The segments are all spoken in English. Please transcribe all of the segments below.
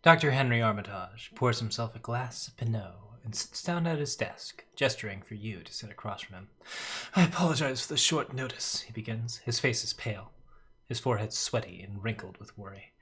Dr. Henry Armitage pours himself a glass of Pinot and sits down at his desk, gesturing for you to sit across from him. I apologize for the short notice, he begins. His face is pale, his forehead sweaty and wrinkled with worry.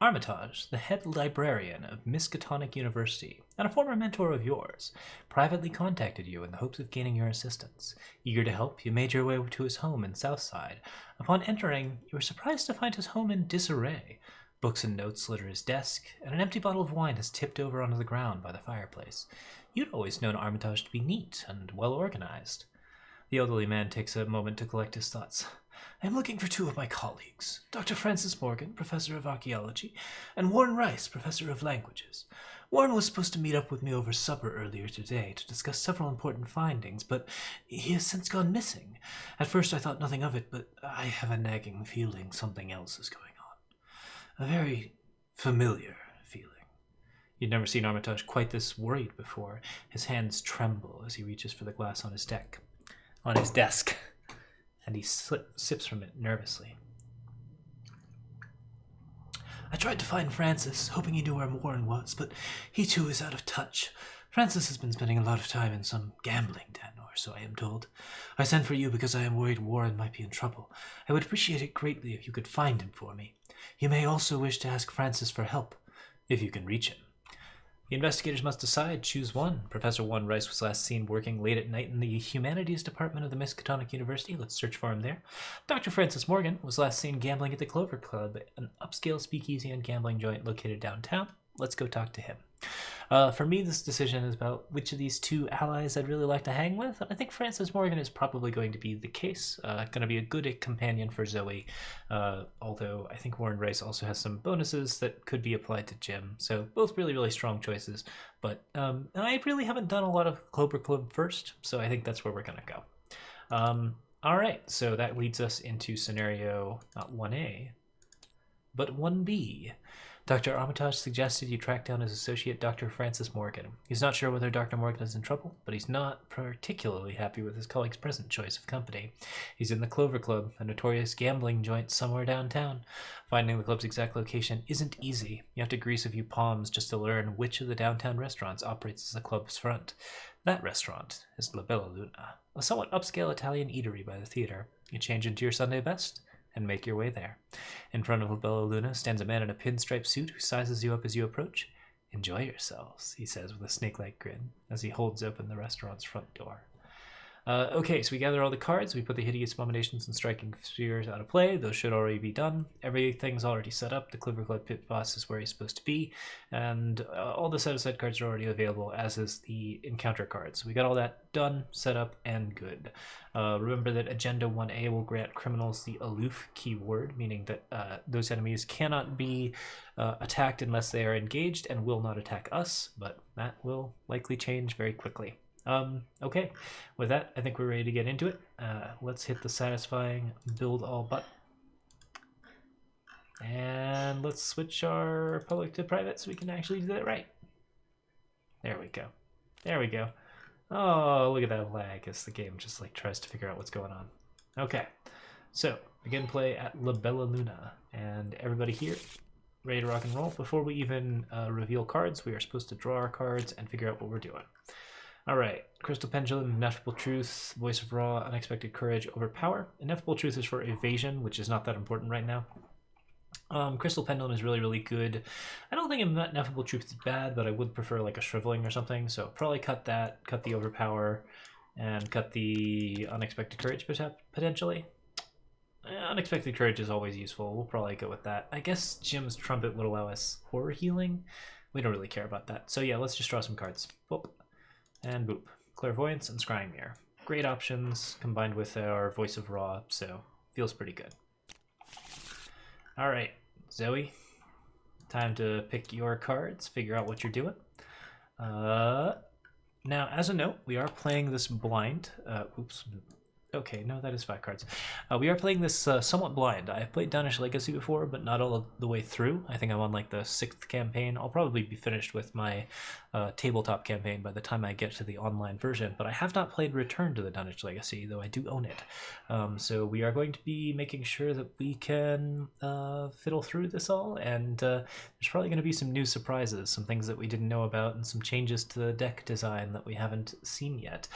Armitage, the head librarian of Miskatonic University and a former mentor of yours, privately contacted you in the hopes of gaining your assistance. Eager to help, you made your way to his home in Southside. Upon entering, you were surprised to find his home in disarray. Books and notes litter his desk, and an empty bottle of wine has tipped over onto the ground by the fireplace. You'd always known Armitage to be neat and well organized. The elderly man takes a moment to collect his thoughts. I am looking for two of my colleagues, Dr. Francis Morgan, professor of archaeology, and Warren Rice, professor of languages. Warren was supposed to meet up with me over supper earlier today to discuss several important findings, but he has since gone missing. At first I thought nothing of it, but I have a nagging feeling something else is going on. A very familiar feeling. You'd never seen Armitage quite this worried before. His hands tremble as he reaches for the glass on his desk, and he sips from it nervously. I tried to find Francis, hoping he knew where Warren was, but he too is out of touch. Francis has been spending a lot of time in some gambling den, or so I am told. I sent for you because I am worried Warren might be in trouble. I would appreciate it greatly if you could find him for me. You may also wish to ask Francis for help, if you can reach him. The investigators must decide. Choose one. Professor Warren Rice was last seen working late at night in the Humanities Department of the Miskatonic University. Let's search for him there. Dr. Francis Morgan was last seen gambling at the Clover Club, an upscale speakeasy and gambling joint located downtown. Let's go talk to him. For me, this decision is about which of these two allies I'd really like to hang with. I think Francis Morgan is probably going to be the case. Going to be a good companion for Zoe, although I think Warren Rice also has some bonuses that could be applied to Jim. So both really, really strong choices. But I really haven't done a lot of Clover Club first, so I think that's where we're going to go. All right, so that leads us into scenario not 1A, but 1B. Dr. Armitage suggested you track down his associate, Dr. Francis Morgan. He's not sure whether Dr. Morgan is in trouble, but he's not particularly happy with his colleague's present choice of company. He's in the Clover Club, a notorious gambling joint somewhere downtown. Finding the club's exact location isn't easy. You have to grease a few palms just to learn which of the downtown restaurants operates as the club's front. That restaurant is La Bella Luna, a somewhat upscale Italian eatery by the theater. You change into your Sunday best and make your way there. In front of La Bella Luna stands a man in a pinstripe suit who sizes you up as you approach. Enjoy yourselves, he says with a snake-like grin as he holds open the restaurant's front door. Okay, so we gather all the cards, we put the hideous abominations and striking spheres out of play. Those should already be done. Everything's already set up. The Clover Club pit boss is where he's supposed to be, and all the set-aside cards are already available, as is the encounter cards. So we got all that done, set up, and good. Remember that Agenda 1A will grant criminals the aloof keyword, meaning that those enemies cannot be attacked unless they are engaged and will not attack us, but that will likely change very quickly. Okay, with that, I think we're ready to get into it. Let's hit the satisfying build all button. And let's switch our public to private so we can actually do that right. There we go. There we go. Oh, look at that lag as the game just like tries to figure out what's going on. Okay, so begin play at La Bella Luna. And everybody here, ready to rock and roll? Before we even reveal cards, we are supposed to draw our cards and figure out what we're doing. All right, Crystal Pendulum, Ineffable Truth, Voice of Raw, Unexpected Courage, Overpower. Ineffable Truth is for evasion, which is not that important right now. Crystal Pendulum is really, really good. I don't think Ineffable Truth is bad, but I would prefer like a Shriveling or something. So probably cut that, cut the Overpower, and cut the Unexpected Courage potentially. Unexpected Courage is always useful. We'll probably go with that. I guess Jim's Trumpet would allow us Horror Healing. We don't really care about that. So yeah, let's just draw some cards. Boop. And boop. Clairvoyance and Scrying Mirror. Great options combined with our Voice of Raw, so feels pretty good. All right, Zoe, time to pick your cards, figure out what you're doing. Now, as a note, we are playing this blind. Oops, Okay, no, that is 5 cards. We are playing this somewhat blind. I have played Danish Legacy before, but not all of the way through. I think I'm on like the 6th campaign. I'll probably be finished with my tabletop campaign by the time I get to the online version, but I have not played Return to the Danish Legacy, though I do own it. So we are going to be making sure that we can fiddle through this all, and there's probably going to be some new surprises, some things that we didn't know about, and some changes to the deck design that we haven't seen yet.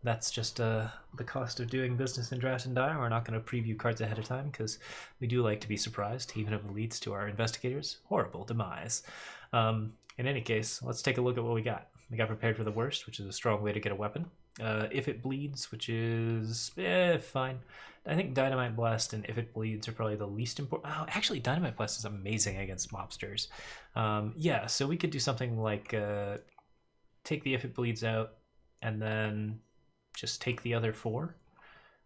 That's just the cost of doing business in Draft and Die. We're not going to preview cards ahead of time because we do like to be surprised, even if it leads to our investigators' horrible demise. In any case, let's take a look at what we got. We got Prepared for the Worst, which is a strong way to get a weapon. If It Bleeds, which is fine. I think Dynamite Blast and If It Bleeds are probably the least important. Oh, actually, Dynamite Blast is amazing against mobsters. Yeah, so we could do something like take the If It Bleeds out and then just take the other 4.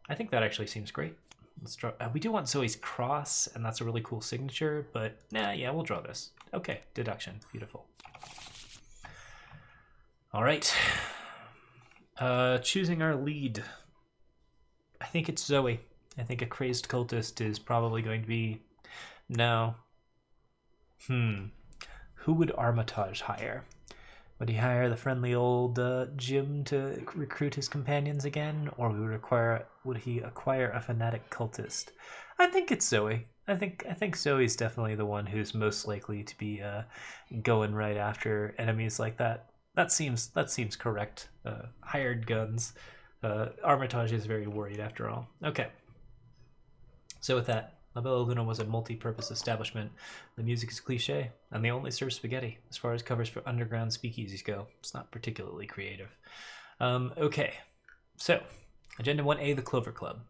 I think that actually seems great. Let's draw. We do want Zoe's Cross, and that's a really cool signature, but yeah, we'll draw this. Okay, deduction. Beautiful. All right. Choosing our lead. I think it's Zoe. I think a Crazed Cultist is probably going to be... No. Who would Armitage hire? Would he hire the friendly old Jim to recruit his companions again, or would he acquire a fanatic cultist? I think it's Zoe. I think Zoe's definitely the one who's most likely to be going right after enemies like that. That seems correct. Hired guns. Armitage is very worried after all. Okay. So with that, La Bella Luna was a multi-purpose establishment. The music is cliche, and they only serve spaghetti. As far as covers for underground speakeasies go, it's not particularly creative. Okay, so Agenda 1A, the Clover Club.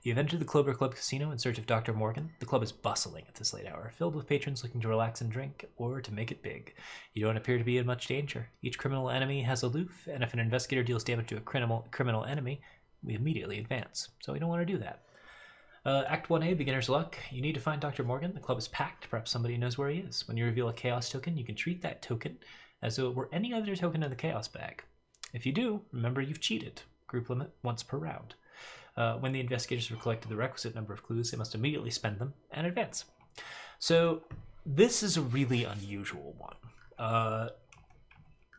You've entered the Clover Club Casino in search of Dr. Morgan. The club is bustling at this late hour, filled with patrons looking to relax and drink, or to make it big. You don't appear to be in much danger. Each criminal enemy has aloof, and if an investigator deals damage to a criminal enemy, we immediately advance. So we don't want to do that. Act 1A, Beginner's Luck. You need to find Dr. Morgan. The club is packed. Perhaps somebody knows where he is. When you reveal a Chaos token, you can treat that token as though it were any other token in the Chaos bag. If you do, remember you've cheated. Group limit once per round. When the investigators have collected the requisite number of clues, they must immediately spend them and advance. So this is a really unusual one.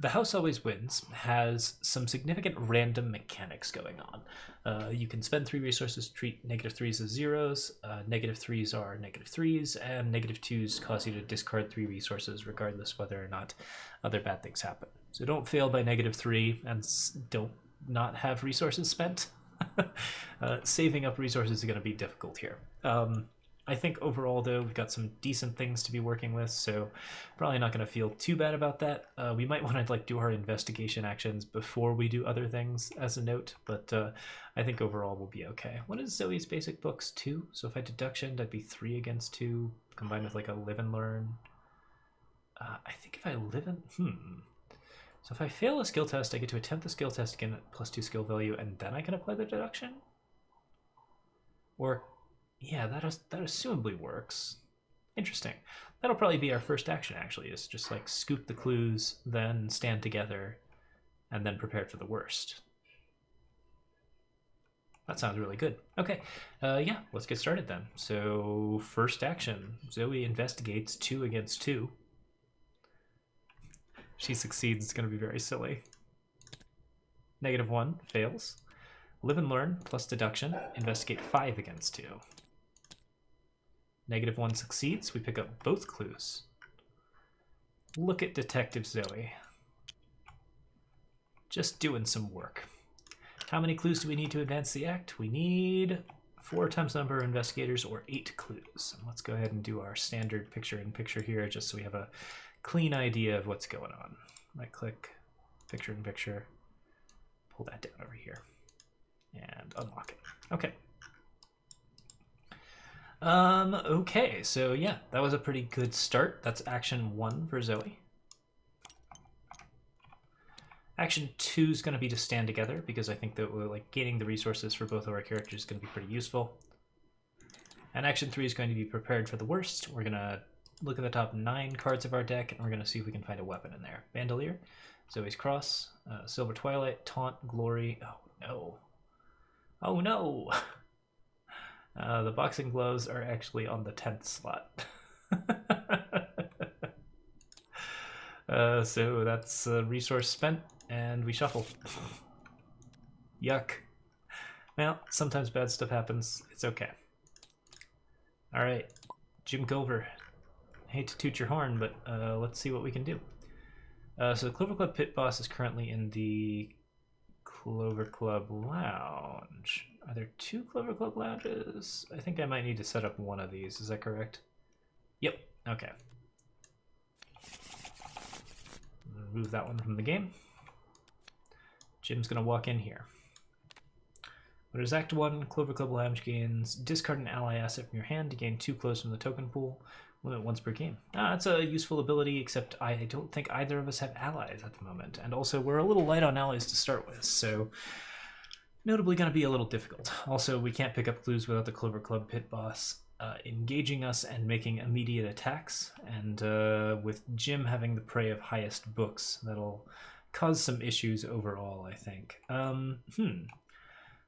The House Always Wins has some significant random mechanics going on. You can spend 3 resources to treat -3s as zeros, -3s are -3s, and -2s cause you to discard 3 resources regardless whether or not other bad things happen. So don't fail by -3 and don't not have resources spent. Saving up resources is going to be difficult here. I think overall, though, we've got some decent things to be working with, so probably not going to feel too bad about that. We might want to do our investigation actions before we do other things as a note, but I think overall we'll be okay. What is Zoe's basic books? 2? So if I deduction, that'd be 3 against 2, combined with like a live and learn. I think if I live and... So if I fail a skill test, I get to attempt the skill test again at +2 skill value, and then I can apply the deduction? Or... yeah, that assumably works. Interesting. That'll probably be our first action, actually, is just like scoop the clues, then stand together, and then prepare for the worst. That sounds really good. Okay, yeah, let's get started then. So, first action. Zoe investigates 2 against 2. She succeeds, it's going to be very silly. -1, fails. Live and learn, plus deduction, investigate 5 against 2. -1 succeeds, we pick up both clues. Look at Detective Zoe. Just doing some work. How many clues do we need to advance the act? We need 4 times the number of investigators, or 8 clues. And let's go ahead and do our standard picture-in-picture here, just so we have a clean idea of what's going on. Right click, picture-in-picture, pull that down over here, and unlock it. Okay. Okay, so yeah, that was a pretty good start. That's action 1 for Zoe. Action 2 is going to be to stand together, because I think that we're like gaining the resources for both of our characters is going to be pretty useful. And action 3 is going to be prepared for the worst. We're going to look at the top 9 cards of our deck, and we're going to see if we can find a weapon in there. Bandolier, Zoe's Cross, Silver Twilight, Taunt, Glory. Oh no. Oh no! The boxing gloves are actually on the 10th slot. So that's a resource spent, and we shuffle. Yuck. Well, sometimes bad stuff happens. It's okay. Alright, Jim Culver. I hate to toot your horn, but let's see what we can do. So the Clover Club Pit Boss is currently in the Clover Club Lounge. Are there 2 Clover Club Lounges? I think I might need to set up one of these. Is that correct? Yep. Okay. Remove that one from the game. Jim's going to walk in here. What is Act 1? Clover Club Lounge gains discard an ally asset from your hand to gain 2 clothes from the token pool. Limit once per game. That's a useful ability, except I don't think either of us have allies at the moment. And also, we're a little light on allies to start with, so notably going to be a little difficult. Also, we can't pick up clues without the Clover Club Pit Boss engaging us and making immediate attacks. And with Jim having the prey of highest books, that'll cause some issues overall, I think.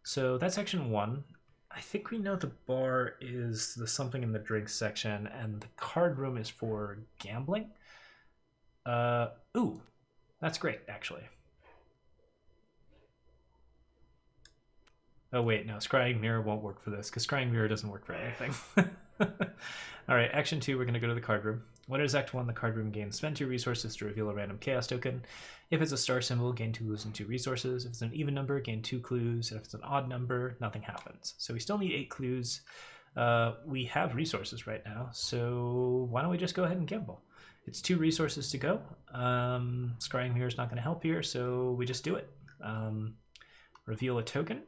So that's section 1. I think we know the bar is the something in the drinks section, and the card room is for gambling. Ooh, that's great, actually. Oh wait, no, Scrying Mirror won't work for this, because Scrying Mirror doesn't work for anything. Alright, action 2, we're going to go to the card room. When it is Act 1, the card room gains spend 2 resources to reveal a random chaos token. If it's a star symbol, gain 2 clues and 2 resources. If it's an even number, gain 2 clues. And if it's an odd number, nothing happens. So we still need 8 clues. We have resources right now, so why don't we just go ahead and gamble? It's 2 resources to go. Scrying Mirror is not going to help here, so we just do it. Reveal a token.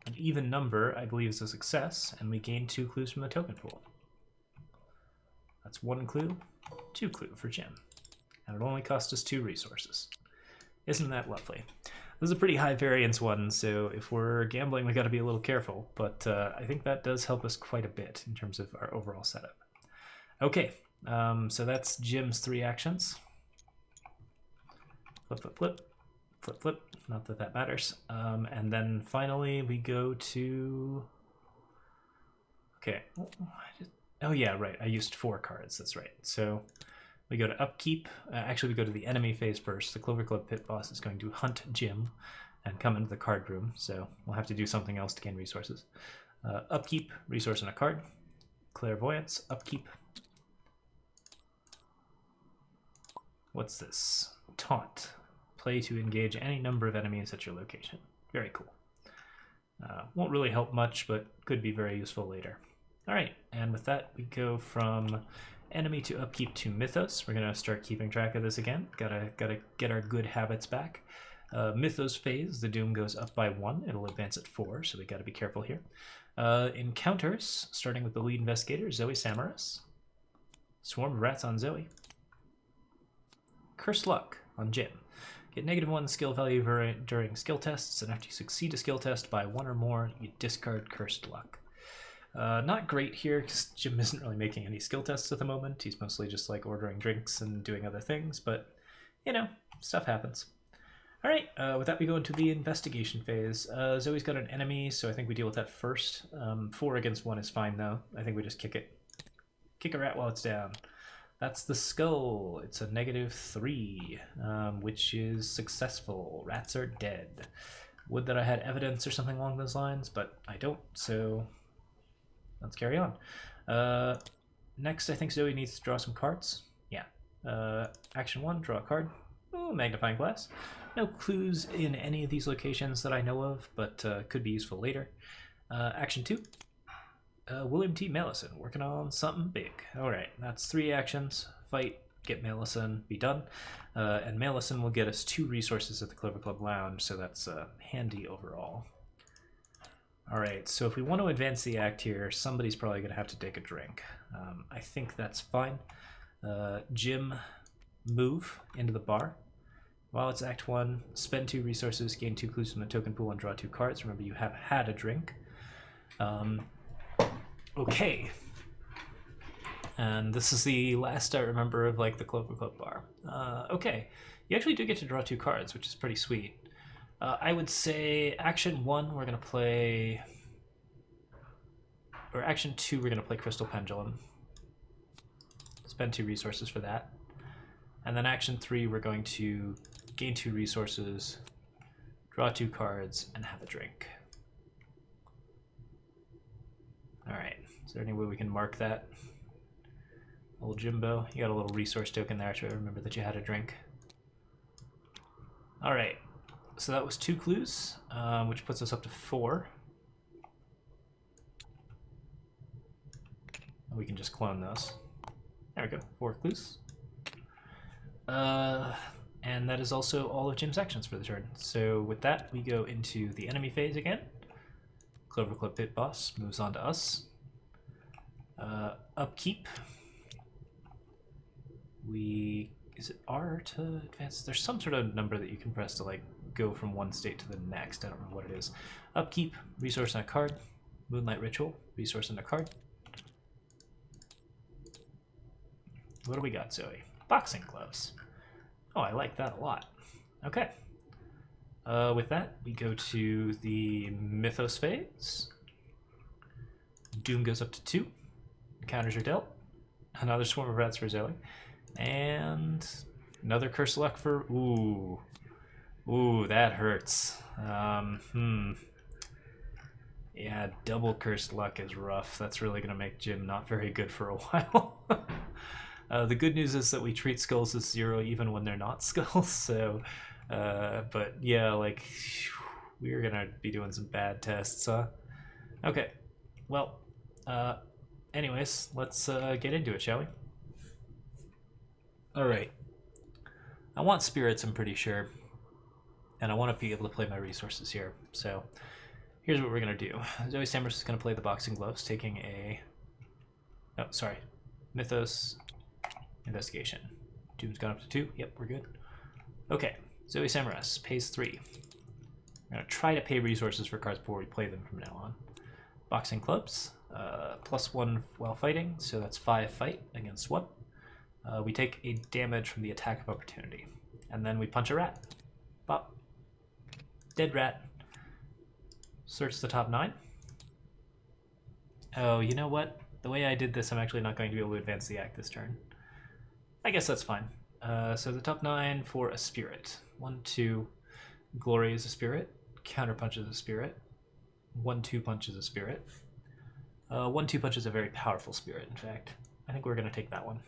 An even number, I believe, is a success, and we gain 2 clues from the token pool. That's 1 clue, 2 clue for Jim. And it only cost us 2 resources. Isn't that lovely? This is a pretty high variance one, so if we're gambling, we got to be a little careful, but I think that does help us quite a bit in terms of our overall setup. Okay, so that's Jim's 3 actions. Flip, flip, flip. Flip, flip. Not that that matters. And then finally we go to... Okay. Oh yeah, right. I used 4 cards. That's right. So we go to Upkeep. Actually, we go to the enemy phase first. The Clover Club Pit Boss is going to hunt Jim and come into the card room. So we'll have to do something else to gain resources. Upkeep, resource on a card. Clairvoyance, Upkeep. What's this? Taunt. Play to engage any number of enemies at your location. Very cool. Won't really help much, but could be very useful later. Alright, and with that, we go from enemy to upkeep to Mythos. We're going to start keeping track of this again. Gotta get our good habits back. Mythos phase, the Doom goes up by 1. It'll advance at 4, so we got to be careful here. Encounters, starting with the lead investigator, Zoe Samaras. Swarm of Rats on Zoe. Cursed Luck on Jim. Get -1 skill value during skill tests, and after you succeed a skill test by 1 or more, you discard Cursed Luck. Not great here, because Jim isn't really making any skill tests at the moment. He's mostly just like ordering drinks and doing other things, but, you know, stuff happens. Alright, with that we go into the investigation phase. Zoe's got an enemy, so I think we deal with that first. 4 against 1 is fine, though. I think we just kick it. Kick a rat while it's down. That's the skull. It's a -3, which is successful. Rats are dead. Would that I had evidence or something along those lines, but I don't, so let's carry on. Next, I think Zoe needs to draw some cards. Yeah. Action 1, draw a card. Oh, magnifying glass. No clues in any of these locations that I know of, but could be useful later. Action 2. William T. Malison, working on something big. Alright, that's 3 actions. Fight, get Malison, be done. And Malison will get us 2 resources at the Clover Club Lounge, so that's handy overall. Alright, so if we want to advance the act here, somebody's probably going to have to take a drink. I think that's fine. Jim, move into the bar. While it's Act 1, spend 2 resources, gain 2 clues from the token pool, and draw 2 cards. Remember, you have had a drink. Okay. And this is the last I remember of, like, the Clover Club bar. Okay. You actually do get to draw 2 cards, which is pretty sweet. I would say action 1, we're going to play... Or action 2, we're going to play Crystal Pendulum. Spend 2 resources for that. And then action 3, we're going to gain 2 resources, draw 2 cards, and have a drink. Alright, is there any way we can mark that? Old Jimbo, you got a little resource token there to remember that you had a drink. Alright, so that was 2 clues, which puts us up to 4. We can just clone those. There we go, 4 clues. And that is also all of Jim's actions for the turn. So with that, we go into the enemy phase again. Clover Club Pit Boss moves on to us. Upkeep. Is it R to advance? There's some sort of number that you can press to like go from one state to the next. I don't know what it is. Upkeep, resource and a card. Moonlight Ritual, resource and a card. What do we got, Zoe? Boxing gloves. Oh, I like that a lot. Okay. With that, we go to the Mythos phase. Doom goes up to 2. Counters are dealt. Another Swarm of Rats for Zoe. And another Curse Luck for... Ooh. Ooh, that hurts. Yeah, double Cursed Luck is rough. That's really going to make Jim not very good for a while. The good news is that we treat skulls as 0 even when they're not skulls, so... but yeah, like, we're gonna be doing some bad tests, huh? Okay, well, anyways, let's get into it, shall we? Alright. I want spirits, I'm pretty sure. And I want to be able to play my resources here, so... Here's what we're gonna do. Zoe Samuels is gonna play the Boxing Gloves, taking a... Oh, sorry. Mythos... Investigation. Doom's gone up to 2. Yep, we're good. Okay, Zoe Samaras pays 3. We're going to try to pay resources for cards before we play them from now on. Boxing Clubs, +1 while fighting, so that's 5 fight against 1. We take a damage from the attack of opportunity. And then we punch a rat. Bop. Dead rat. Search the top 9. Oh, you know what? The way I did this, I'm actually not going to be able to advance the act this turn. I guess that's fine. So the top 9 for a spirit. 1, 2. Glory is a spirit. Counter punch is a spirit. 1, 2 punch is a spirit. 1, 2 punch is a very powerful spirit, in fact. I think we're going to take that one.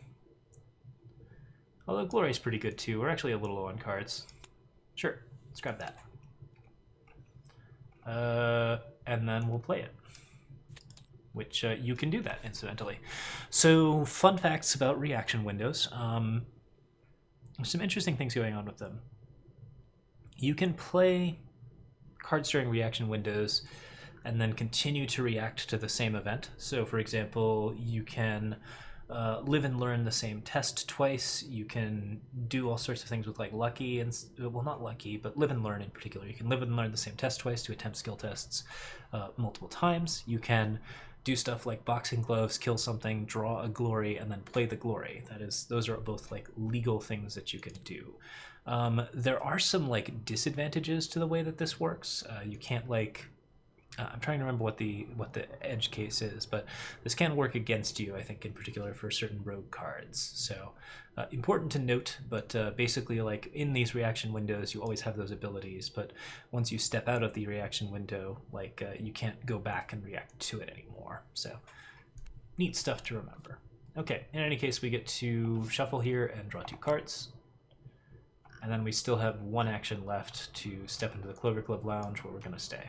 Although Glory is pretty good too. We're actually a little low on cards. Sure, let's grab that. And then we'll play it. Which you can do that, incidentally. So, fun facts about reaction windows. There's some interesting things going on with them. You can play cards during reaction windows and then continue to react to the same event. So, for example, you can live and learn the same test twice. You can do all sorts of things with like lucky and, well, not lucky, but live and learn in particular. You can live and learn the same test twice to attempt skill tests multiple times. You can do stuff like Boxing Gloves, kill something, draw a glory, and then play the glory. Those are both like legal things that you can do. There are some like disadvantages to the way that this works. You can't like I'm trying to remember what the edge case is, but this can work against you, I think, in particular for certain rogue cards. So important to note, but basically, like in these reaction windows, you always have those abilities, but once you step out of the reaction window, like you can't go back and react to it anymore. So neat stuff to remember. Okay, in any case, we get to shuffle here and draw 2 cards. And then we still have 1 action left to step into the Clover Club Lounge where we're going to stay.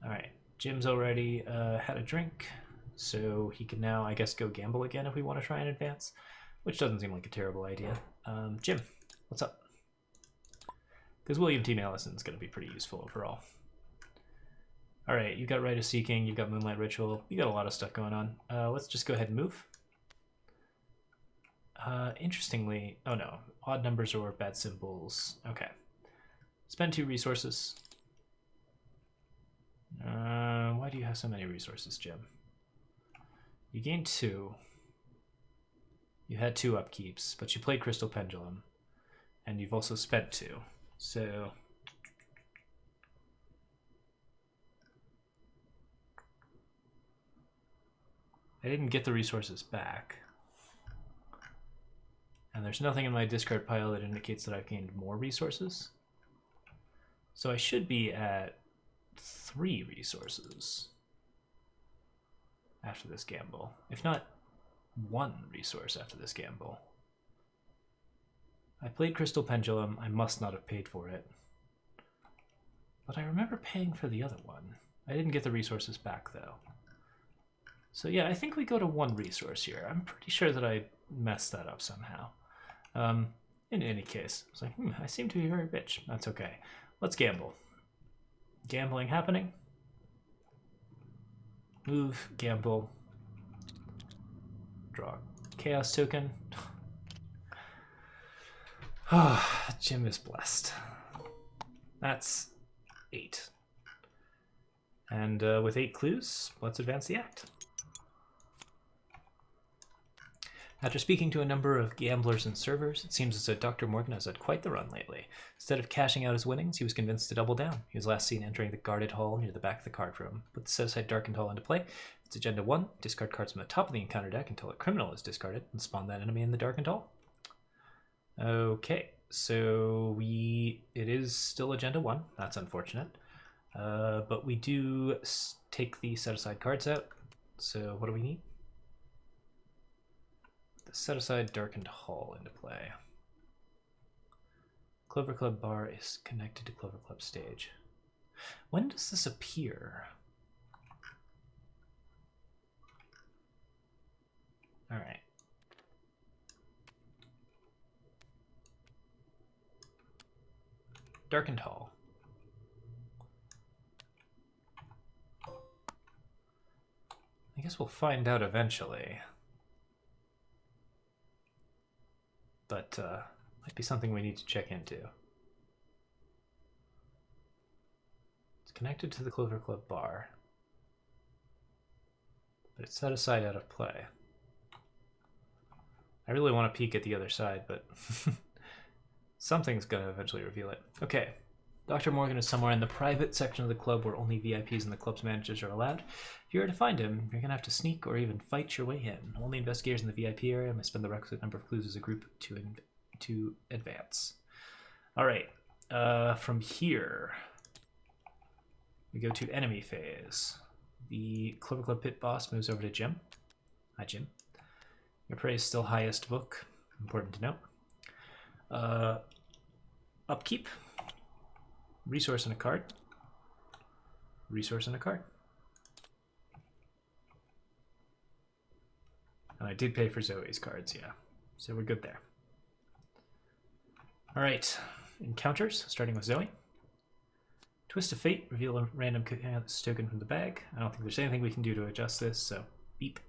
Alright, Jim's already had a drink, so he can now, I guess, go gamble again if we want to try and advance, which doesn't seem like a terrible idea. Jim, what's up? Because William T. Malison's going to be pretty useful overall. Alright, you've got Rite of Seeking, you've got Moonlight Ritual, you got a lot of stuff going on. Let's just go ahead and move. Interestingly, oh no, odd numbers or bad symbols. Okay. Spend 2 resources. Why do you have so many resources, Jim? You gained 2. You had 2 upkeeps, but you played Crystal Pendulum. And you've also spent 2. So I didn't get the resources back. And there's nothing in my discard pile that indicates that I've gained more resources. So I should be at 3 resources after this gamble. If not 1 resource after this gamble. I played Crystal Pendulum. I must not have paid for it. But I remember paying for the other one. I didn't get the resources back, though. So yeah, I think we go to 1 resource here. I'm pretty sure that I messed that up somehow. In any case, I was like, I seem to be very rich. That's okay. Let's gamble. Gambling happening. Move, gamble. Draw chaos token. Jim is blessed. That's 8. And with 8 clues, let's advance the act. After speaking to a number of gamblers and servers, it seems as though Dr. Morgan has had quite the run lately. Instead of cashing out his winnings, he was convinced to double down. He was last seen entering the guarded hall near the back of the card room. Put the set-aside Darkened Hall into play. It's Agenda 1. Discard cards from the top of the encounter deck until a criminal is discarded, and spawn that enemy in the Darkened Hall. Okay, so it is still Agenda 1. That's unfortunate. But we do take the set-aside cards out. So what do we need? Set aside Darkened Hall into play. Clover Club bar is connected to Clover Club stage. When does this appear? All right. Darkened Hall. I guess we'll find out eventually. But might be something we need to check into. It's connected to the Clover Club bar, but it's set aside out of play. I really want to peek at the other side, but something's going to eventually reveal it. Okay, Dr. Morgan is somewhere in the private section of the club where only VIPs and the club's managers are allowed. If you were to find him, you're going to have to sneak or even fight your way in. Only investigators in the VIP area must spend the requisite number of clues as a group to advance. All right, from here, we go to enemy phase. The Clover Club pit boss moves over to Jim. Hi, Jim. Your prey is still highest book. Important to note. Upkeep. Resource and a card. Resource and a card. And I did pay for Zoe's cards, yeah. So we're good there. All right, encounters, starting with Zoe. Twist of Fate, reveal a random token from the bag. I don't think there's anything we can do to adjust this, so beep.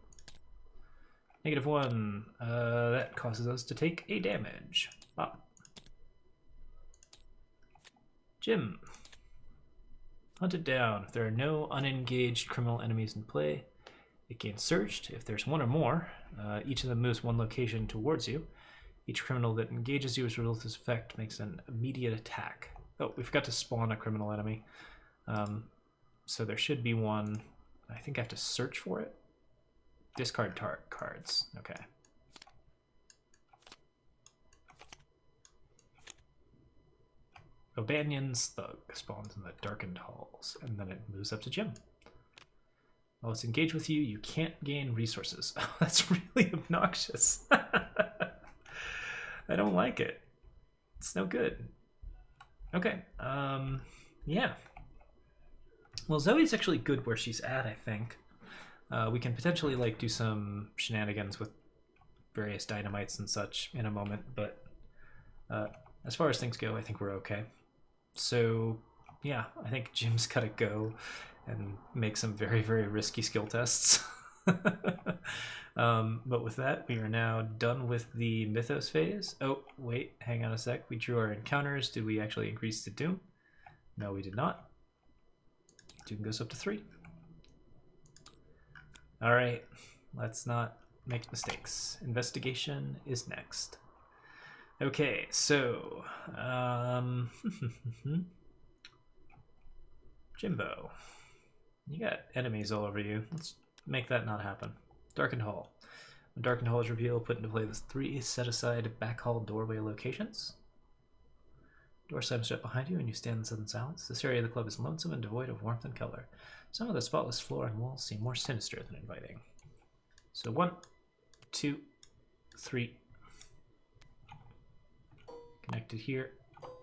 -1, that causes us to take a damage. Bop. Jim. Hunted down. If there are no unengaged criminal enemies in play, it gains Surged. If there's 1 or more, each of them moves 1 location towards you. Each criminal that engages you as a result of this effect makes an immediate attack. Oh, we forgot to spawn a criminal enemy. So there should be one. I think I have to search for it. Discard cards. Okay. O'Banion's Thug spawns in the Darkened Halls, and then it moves up to Jim. While it's engaged with you, you can't gain resources. Oh, that's really obnoxious. I don't like it. It's no good. Okay. Yeah. Well, Zoe's actually good where she's at, I think. We can potentially like do some shenanigans with various dynamites and such in a moment, but as far as things go, I think we're okay. So yeah, I think Jim's gotta go and make some very, very risky skill tests. But with that, we are now done with the Mythos phase. Oh, wait, hang on a sec. We drew our encounters. Did we actually increase the Doom? No, we did not. Doom goes up to 3. All right, let's not make mistakes. Investigation is next. Okay, so Jimbo, you got enemies all over you. Let's make that not happen. Darkened Hall. When Darkened Hall is revealed, put into play the 3 set-aside back hall doorway locations. Door slams shut behind you and you stand in sudden silence. This area of the club is lonesome and devoid of warmth and color. Some of the spotless floor and walls seem more sinister than inviting. So 1, 2, 3. Connected here,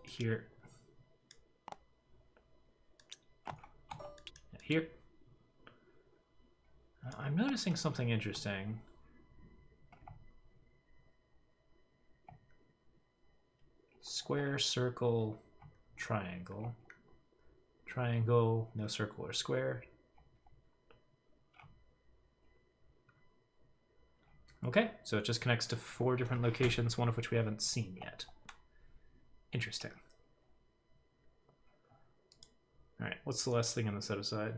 here, here. I'm noticing something interesting. Square, circle, triangle. Triangle, no circle or square. Okay, so it just connects to 4 different locations, one of which we haven't seen yet. Interesting. Alright, what's the last thing on the set-aside?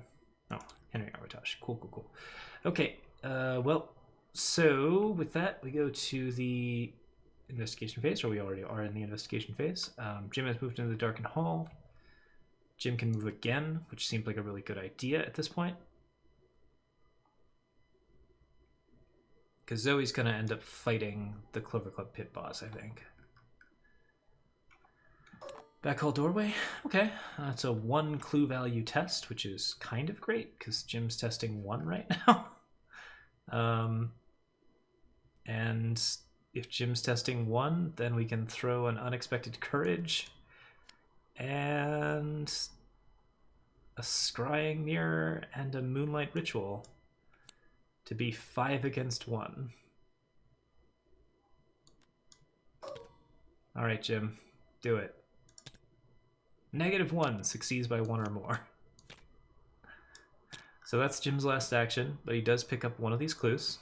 Oh, Henry Armitage. Cool, cool, cool. Okay, well, so with that, we go to the investigation phase, or we already are in the investigation phase. Jim has moved into the Darkened Hall. Jim can move again, which seems like a really good idea at this point. Because Zoe's going to end up fighting the Clover Club pit boss, I think. Back hall doorway. Okay, that's a 1 clue value test, which is kind of great because Jim's testing 1 right now. And if Jim's testing 1, then we can throw an unexpected courage and a scrying mirror and a moonlight ritual to be 5 against 1. All right, Jim, do it. -1 succeeds by 1 or more. So that's Jim's last action, but he does pick up one of these clues.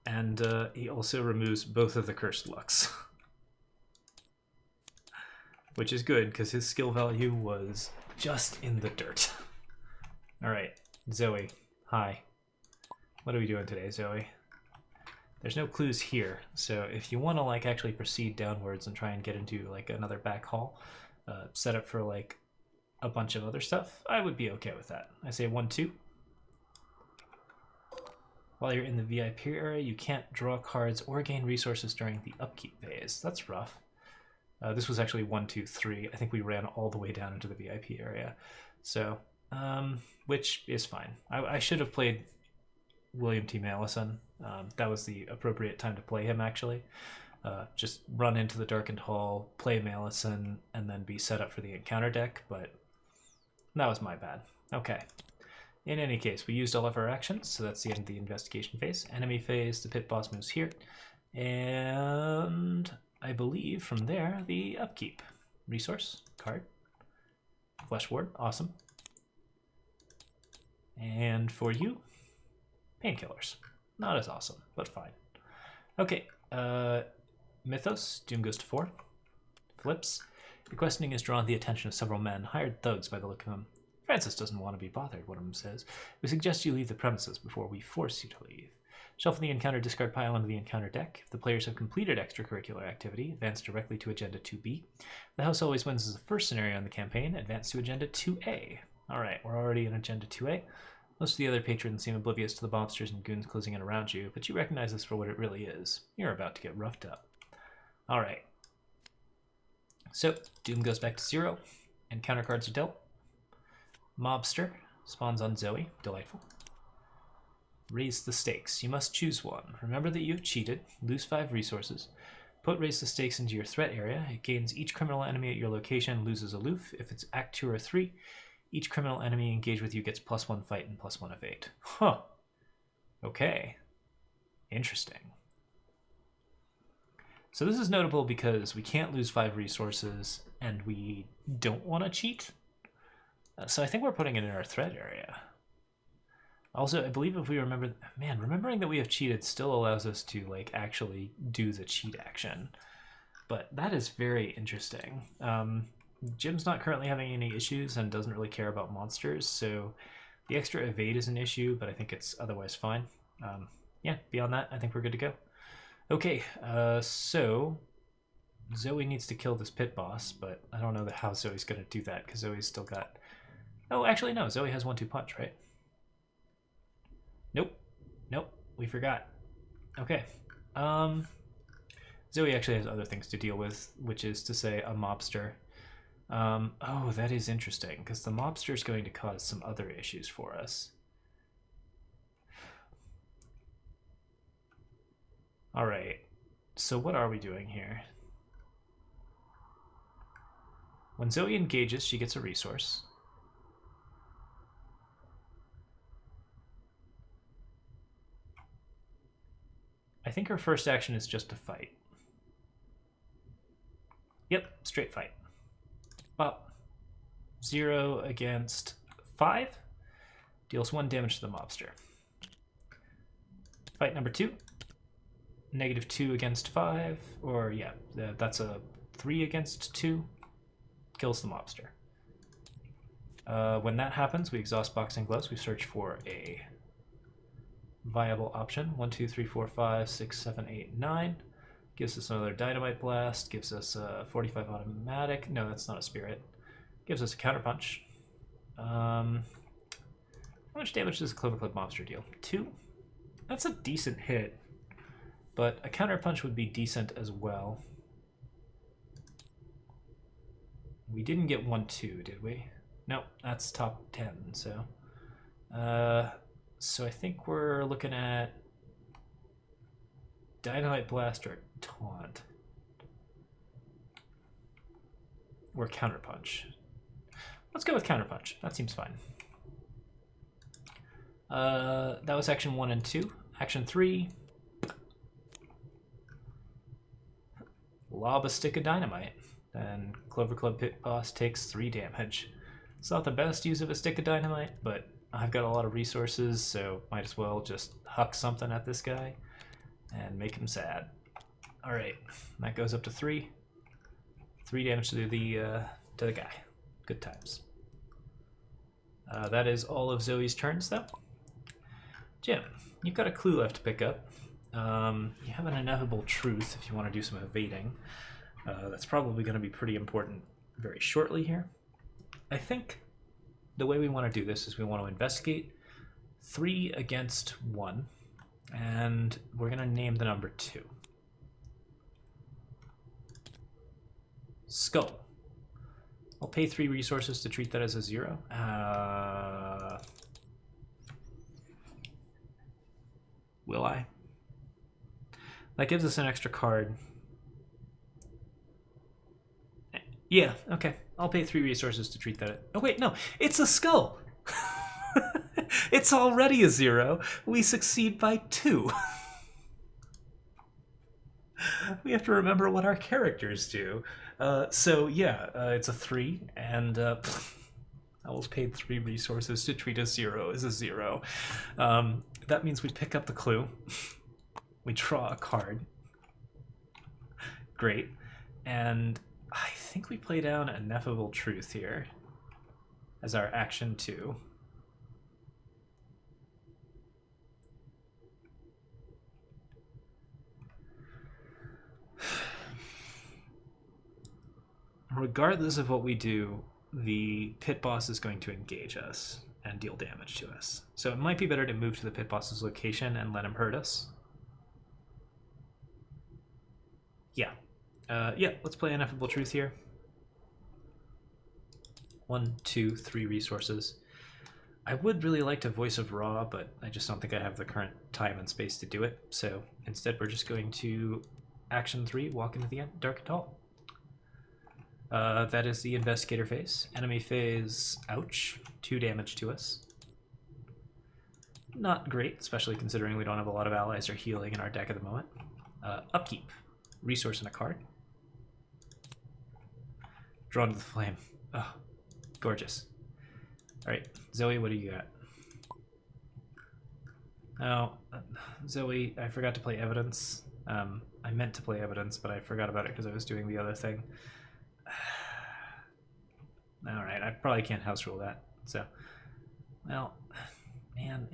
And he also removes both of the cursed lucks. Which is good, because his skill value was just in the dirt. Alright, Zoe, hi. What are we doing today, Zoe? There's no clues here, so if you want to like actually proceed downwards and try and get into like another back hall, set up for like a bunch of other stuff, I would be okay with that. I say 1, 2. While you're in the VIP area, you can't draw cards or gain resources during the upkeep phase. That's rough. This was actually 1, 2, 3. I think we ran all the way down into the VIP area. So, which is fine. I should have played William T. Malison. That was the appropriate time to play him, actually. Just run into the Darkened Hall, play Malison, and then be set up for the encounter deck, but that was my bad. Okay. In any case, we used all of our actions, so that's the end of the investigation phase. Enemy phase, the pit boss moves here, and I believe from there, the upkeep. Resource, card, Flesh Ward, awesome. And for you, painkillers. Not as awesome, but fine. Okay, Mythos, Doom goes to 4. Flips. The questioning has drawn the attention of several men, hired thugs by the look of them. Francis doesn't want to be bothered, one of them says. We suggest you leave the premises before we force you to leave. Shuffle the encounter discard pile onto the encounter deck. If the players have completed extracurricular activity, advance directly to Agenda 2B. The house always wins as the first scenario in the campaign. Advance to Agenda 2A. Alright, we're already in Agenda 2A. Most of the other patrons seem oblivious to the mobsters and goons closing in around you, but you recognize this for what it really is. You're about to get roughed up. Alright. So, Doom goes back to 0. Encounter cards are dealt. Mobster spawns on Zoe. Delightful. Raise the stakes. You must choose one. Remember that you've cheated. Lose 5 resources. Put Raise the Stakes into your threat area. It gains each criminal enemy at your location, loses aloof. If it's Act 2 or 3, each criminal enemy engaged with you gets +1 fight and +1 evade. Huh. Okay. Interesting. So this is notable because we can't lose 5 resources and we don't want to cheat. So I think we're putting it in our threat area. Also, I believe if we remember... Man, remembering that we have cheated still allows us to like actually do the cheat action. But that is very interesting. Jim's not currently having any issues and doesn't really care about monsters, so the extra evade is an issue, but I think it's otherwise fine. Yeah, beyond that, I think we're good to go. Okay, so Zoe needs to kill this pit boss, but I don't know how Zoe's going to do that because Zoe's still got... Oh, actually, no. Zoe has 1-2 punch, right? Nope. Nope. We forgot. Okay. Zoe actually has other things to deal with, which is to say a mobster. Oh, that is interesting, because the mobster is going to cause some other issues for us. Alright, so what are we doing here? When Zoe engages, she gets a resource. I think her first action is just to fight. Yep, straight fight. Up. 0 against 5. Deals 1 damage to the mobster. Fight number 2. -2 against 5. Or, yeah, that's a 3 against 2. Kills the mobster. When that happens, we exhaust boxing gloves. We search for a viable option. 1, 2, 3, 4, 5, 6, 7, 8, 9. Gives us another dynamite blast. Gives us a 45 automatic. No, that's not a spirit. Gives us a counterpunch. How much damage does a Cloverclip mobster deal? 2? That's a decent hit. But a counterpunch would be decent as well. We didn't get 1-2, did we? Nope, that's top 10, so... so I think we're looking at Dynamite Blast or Taunt. Or Counterpunch. Let's go with Counterpunch. That seems fine. That was Action 1 and 2. Action 3. Lob a stick of dynamite. Then Cloverclip Pit Boss takes 3 damage. It's not the best use of a stick of dynamite, but I've got a lot of resources, so might as well just huck something at this guy and make him sad. Alright, that goes up to 3. 3 damage to the guy. Good times. That is all of Zoe's turns, though. Jim, you've got a clue left to pick up. You have an inevitable truth if you want to do some evading. That's probably going to be pretty important very shortly here. I think the way we want to do this is we want to investigate 3 against 1, and we're going to name the number 2. Skull. I'll pay 3 resources to treat that as a 0. Will I? That gives us an extra card. Yeah, okay. I'll pay 3 resources to treat that. Oh wait, no. It's a skull! It's already a 0. We succeed by 2. We have to remember what our characters do. So yeah, it's a 3, and I was paid 3 resources to treat a 0 as a 0. That means we pick up the clue. We draw a card. Great. And I think we play down Ineffable Truth here as our action 2. Regardless of what we do, the pit boss is going to engage us and deal damage to us. So it might be better to move to the pit boss's location and let him hurt us. Yeah. Yeah, let's play Ineffable Truth here. 1, 2, 3 resources. I would really like to Voice of Ra, but I just don't think I have the current time and space to do it. So instead we're just going to Action 3, walk into the Darkened Hall. That is the Investigator phase. Enemy phase, ouch, 2 damage to us. Not great, especially considering we don't have a lot of allies or healing in our deck at the moment. Upkeep, resource and a card. Drawn to the Flame. Oh, gorgeous. Alright, Zoe, what do you got? Oh, Zoe, I forgot to play Evidence. I meant to play Evidence, but I forgot about it because I was doing the other thing. Alright, I probably can't house rule that. So, well, man,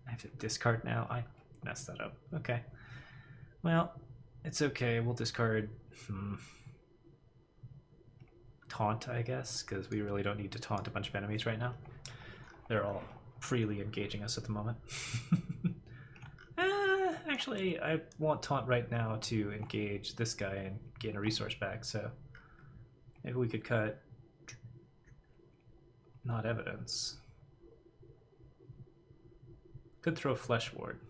I have to discard now. I messed that up. Okay. Well, It's okay, we'll discard taunt, I guess, because we really don't need to taunt a bunch of enemies right now. They're all freely engaging us at the moment. Actually, I want taunt right now to engage this guy and gain a resource back, so maybe we could cut not evidence. Could throw Flesh Ward.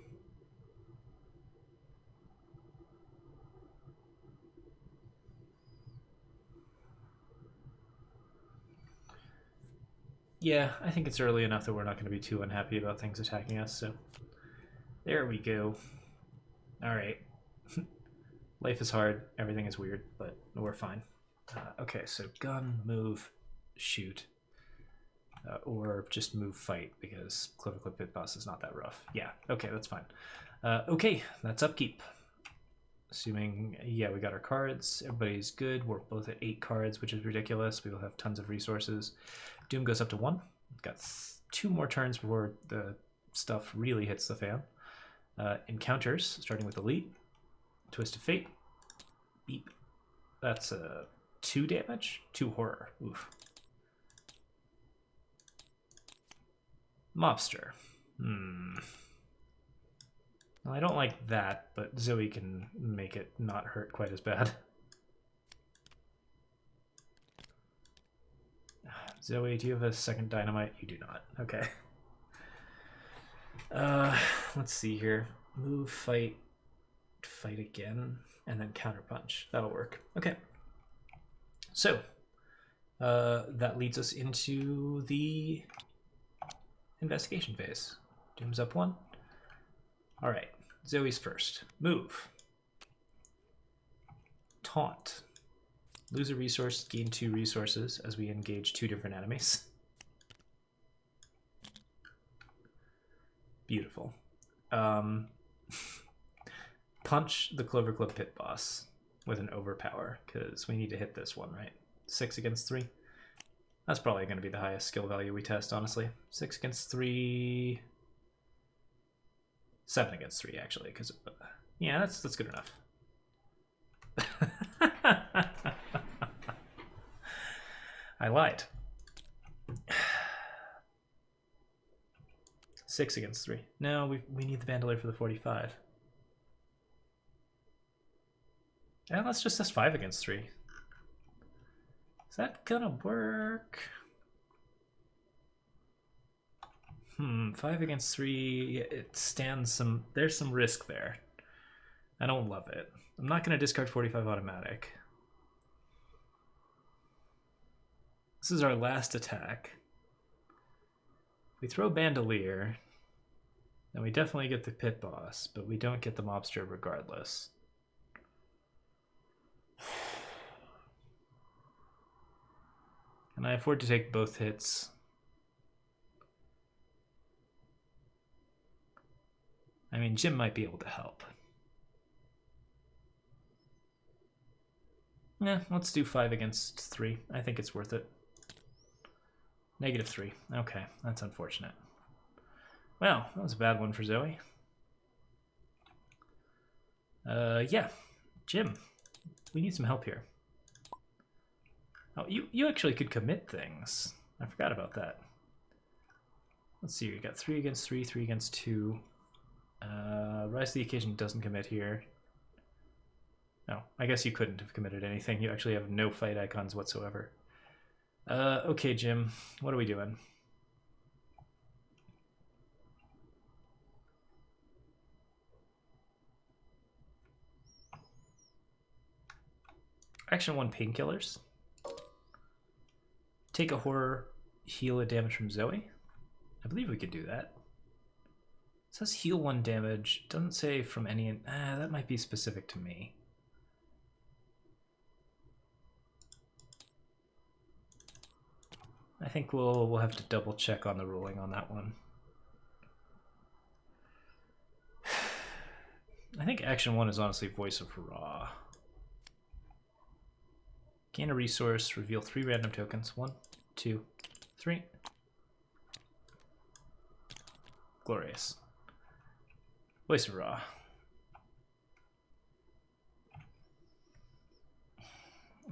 Yeah, I think it's early enough that we're not going to be too unhappy about things attacking us, so there we go. Alright. Life is hard, everything is weird, but we're fine. Okay, so gun, move, shoot. Or just move, fight, because Clovercliff Pit Boss is not that rough. Yeah, okay, that's fine. Okay, that's upkeep. Assuming, yeah, we got our cards. Everybody's good. We're both at 8 cards, which is ridiculous. We will have tons of resources. Doom goes up to 1. Got 2 more turns before the stuff really hits the fan. Encounters, starting with Elite. Twist of Fate. Beep. That's 2 damage. 2 horror. Oof. Mobster. Well, I don't like that, but Zoe can make it not hurt quite as bad. Zoe, do you have a second dynamite? You do not. Okay. Let's see here. Move, fight, fight again, and then counterpunch. That'll work. Okay. So, that leads us into the investigation phase. Doom's up 1. All right. Zoe's first. Move. Taunt. Lose a resource, gain 2 resources as we engage 2 different enemies. Beautiful. Punch the Clovercliff Pit Boss with an overpower, because we need to hit this one, right? 6 against 3. That's probably going to be the highest skill value we test, honestly. 6 against 3... 7 against 3, actually, because yeah, that's good enough. I lied. 6 against 3. No, we need the Bandolier for the 45. And let's just test 5 against 3. Is that gonna work? 5 against 3, it stands some... There's some risk there. I don't love it. I'm not going to discard 45 automatic. This is our last attack. If we throw Bandolier, then we definitely get the Pit Boss, but we don't get the Mobster regardless. Can I afford to take both hits? I mean, Jim might be able to help. Yeah, let's do 5 against 3. I think it's worth it. -3. Okay, that's unfortunate. Well, that was a bad one for Zoe. Yeah. Jim, we need some help here. Oh, you actually could commit things. I forgot about that. Let's see, you got 3 against 3, 3 against 2. Rise to the Occasion doesn't commit here. No, I guess you couldn't have committed anything. You actually have no fight icons whatsoever. Okay, Jim, what are we doing? Action 1 painkillers. Take a horror, heal a damage from Zoe. I believe we could do that. It says heal 1 damage. Doesn't say from any... that might be specific to me. I think we'll have to double check on the ruling on that one. I think action 1 is honestly Voice of Ra. Gain a resource, reveal 3 random tokens. 1, 2, 3. Glorious. Voice of Ra.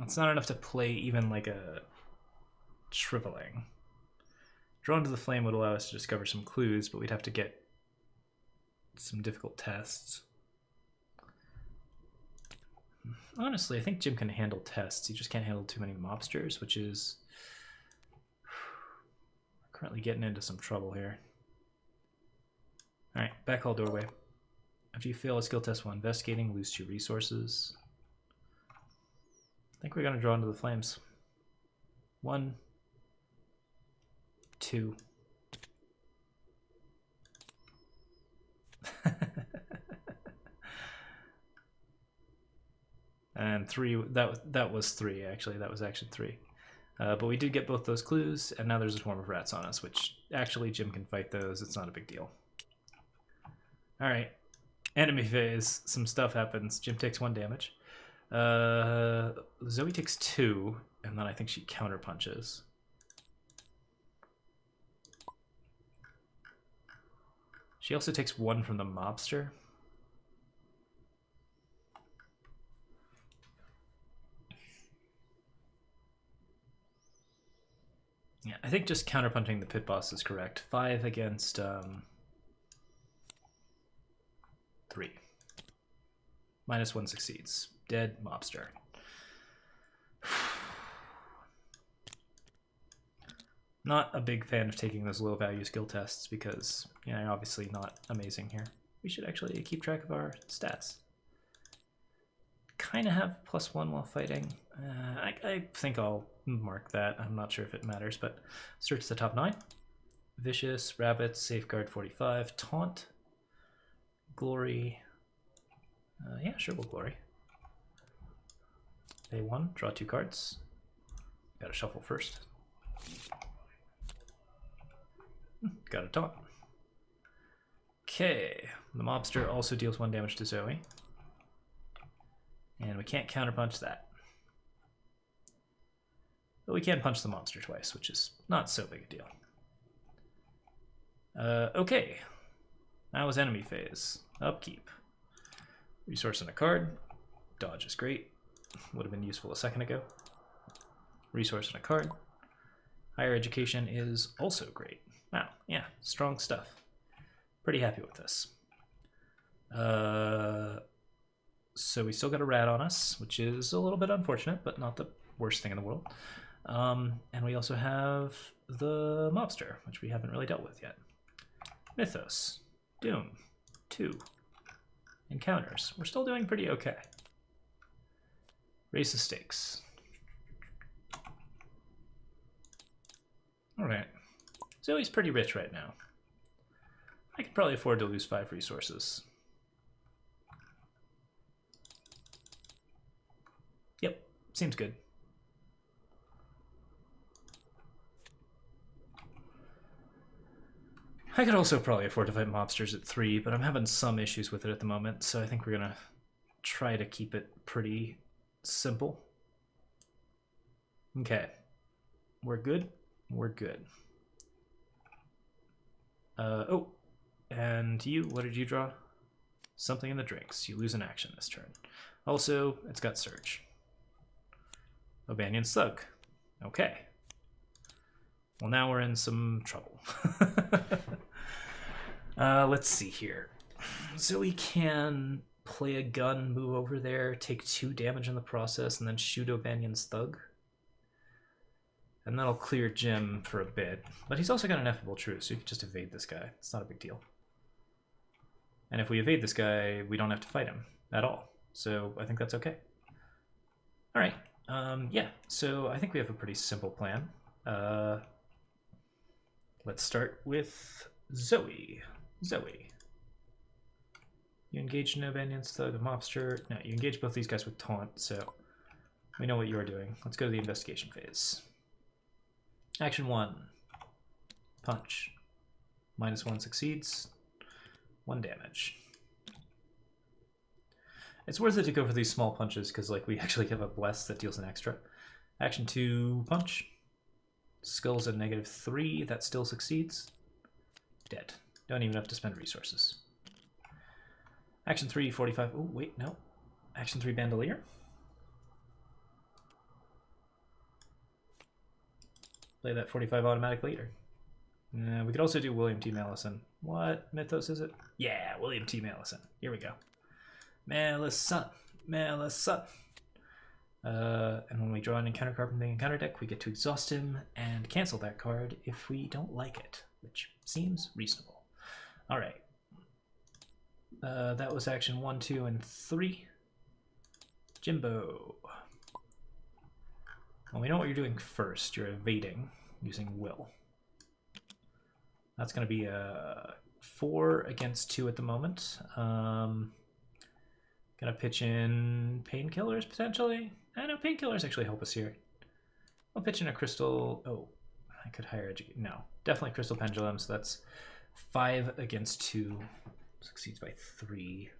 It's not enough to play even like a shriveling. Drawn to the Flame would allow us to discover some clues, but we'd have to get some difficult tests. Honestly, I think Jim can handle tests. He just can't handle too many mobsters, which is currently getting into some trouble here. Alright, backhall doorway. After you fail a skill test while investigating, lose 2 resources. I think we're going to draw into the flames. 1, 2. And 3, that was 3 actually, that was action 3. But we did get both those clues, and now there's a swarm of rats on us, which actually Jim can fight those, it's not a big deal. Alright, enemy phase, some stuff happens. Jim takes 1 damage. Zoe takes 2, and then I think she counter punches. She also takes 1 from the mobster. Yeah, I think just counterpunching the pit boss is correct. 5 against 3. -1 succeeds. Dead mobster. Not a big fan of taking those low value skill tests because, you know, obviously not amazing here. We should actually keep track of our stats. Kind of have +1 while fighting. I think I'll mark that. I'm not sure if it matters, but search the top 9. Vicious, Rabbit, Safeguard 45, Taunt, Glory. Yeah, sure, we'll Glory. Pay 1, draw 2 cards. Gotta shuffle first. Got a Taunt. Okay, the mobster also deals 1 damage to Zoe. And we can't counterpunch that. But we can punch the monster twice, which is not so big a deal. Okay. That was enemy phase. Upkeep. Resource and a card. Dodge is great. Would have been useful a second ago. Resource and a card. Higher education is also great. Wow, yeah, strong stuff. Pretty happy with this. So we still got a rat on us, which is a little bit unfortunate, but not the worst thing in the world. And we also have the mobster, which we haven't really dealt with yet. Mythos, Doom, 2. Encounters. We're still doing pretty okay. Raise the stakes. Alright. Zoe's pretty rich right now. I could probably afford to lose 5 resources. Yep, seems good. I could also probably afford to fight mobsters at 3, but I'm having some issues with it at the moment, so I think we're gonna try to keep it pretty simple. Okay. We're good? We're good. Oh, and you, what did you draw? Something in the drinks. You lose an action this turn. Also, it's got Surge. O'Banion's Thug. Okay. Well, now we're in some trouble. Let's see here. Zoe can play a gun, move over there, take 2 damage in the process, and then shoot O'Banion's Thug. And that'll clear Jim for a bit. But he's also got an Ineffable Truth, so you can just evade this guy. It's not a big deal. And if we evade this guy, we don't have to fight him at all. So I think that's okay. Alright. Yeah, so I think we have a pretty simple plan. Let's start with Zoe. Zoe. You engage no Banyan's Thug, a mobster. No, you engage both these guys with Taunt, so we know what you're doing. Let's go to the investigation phase. Action 1. Punch. -1 succeeds. 1 damage. It's worth it to go for these small punches because like we actually have a bless that deals an extra. Action 2. Punch. Skull's at -3. That still succeeds. Dead. Don't even have to spend resources. Action 3. 45. Oh, wait, no. Action 3. Bandolier. play that 45 automatic later. We could also do William T. Malison. What mythos is it? Yeah, William T. Malison. Here we go. Malison. Malison. And when we draw an encounter card from the encounter deck, we get to exhaust him and cancel that card if we don't like it, which seems reasonable. All right. That was action 1, 2, and 3. Jimbo. Well, we know what you're doing first. You're evading using Will. That's going to be a 4 against 2 at the moment. Gonna pitch in Painkillers potentially. I know Painkillers actually help us here. I'll pitch in a Crystal. Oh, I could higher educate. No, definitely Crystal Pendulum. So that's 5 against 2. Succeeds by 3.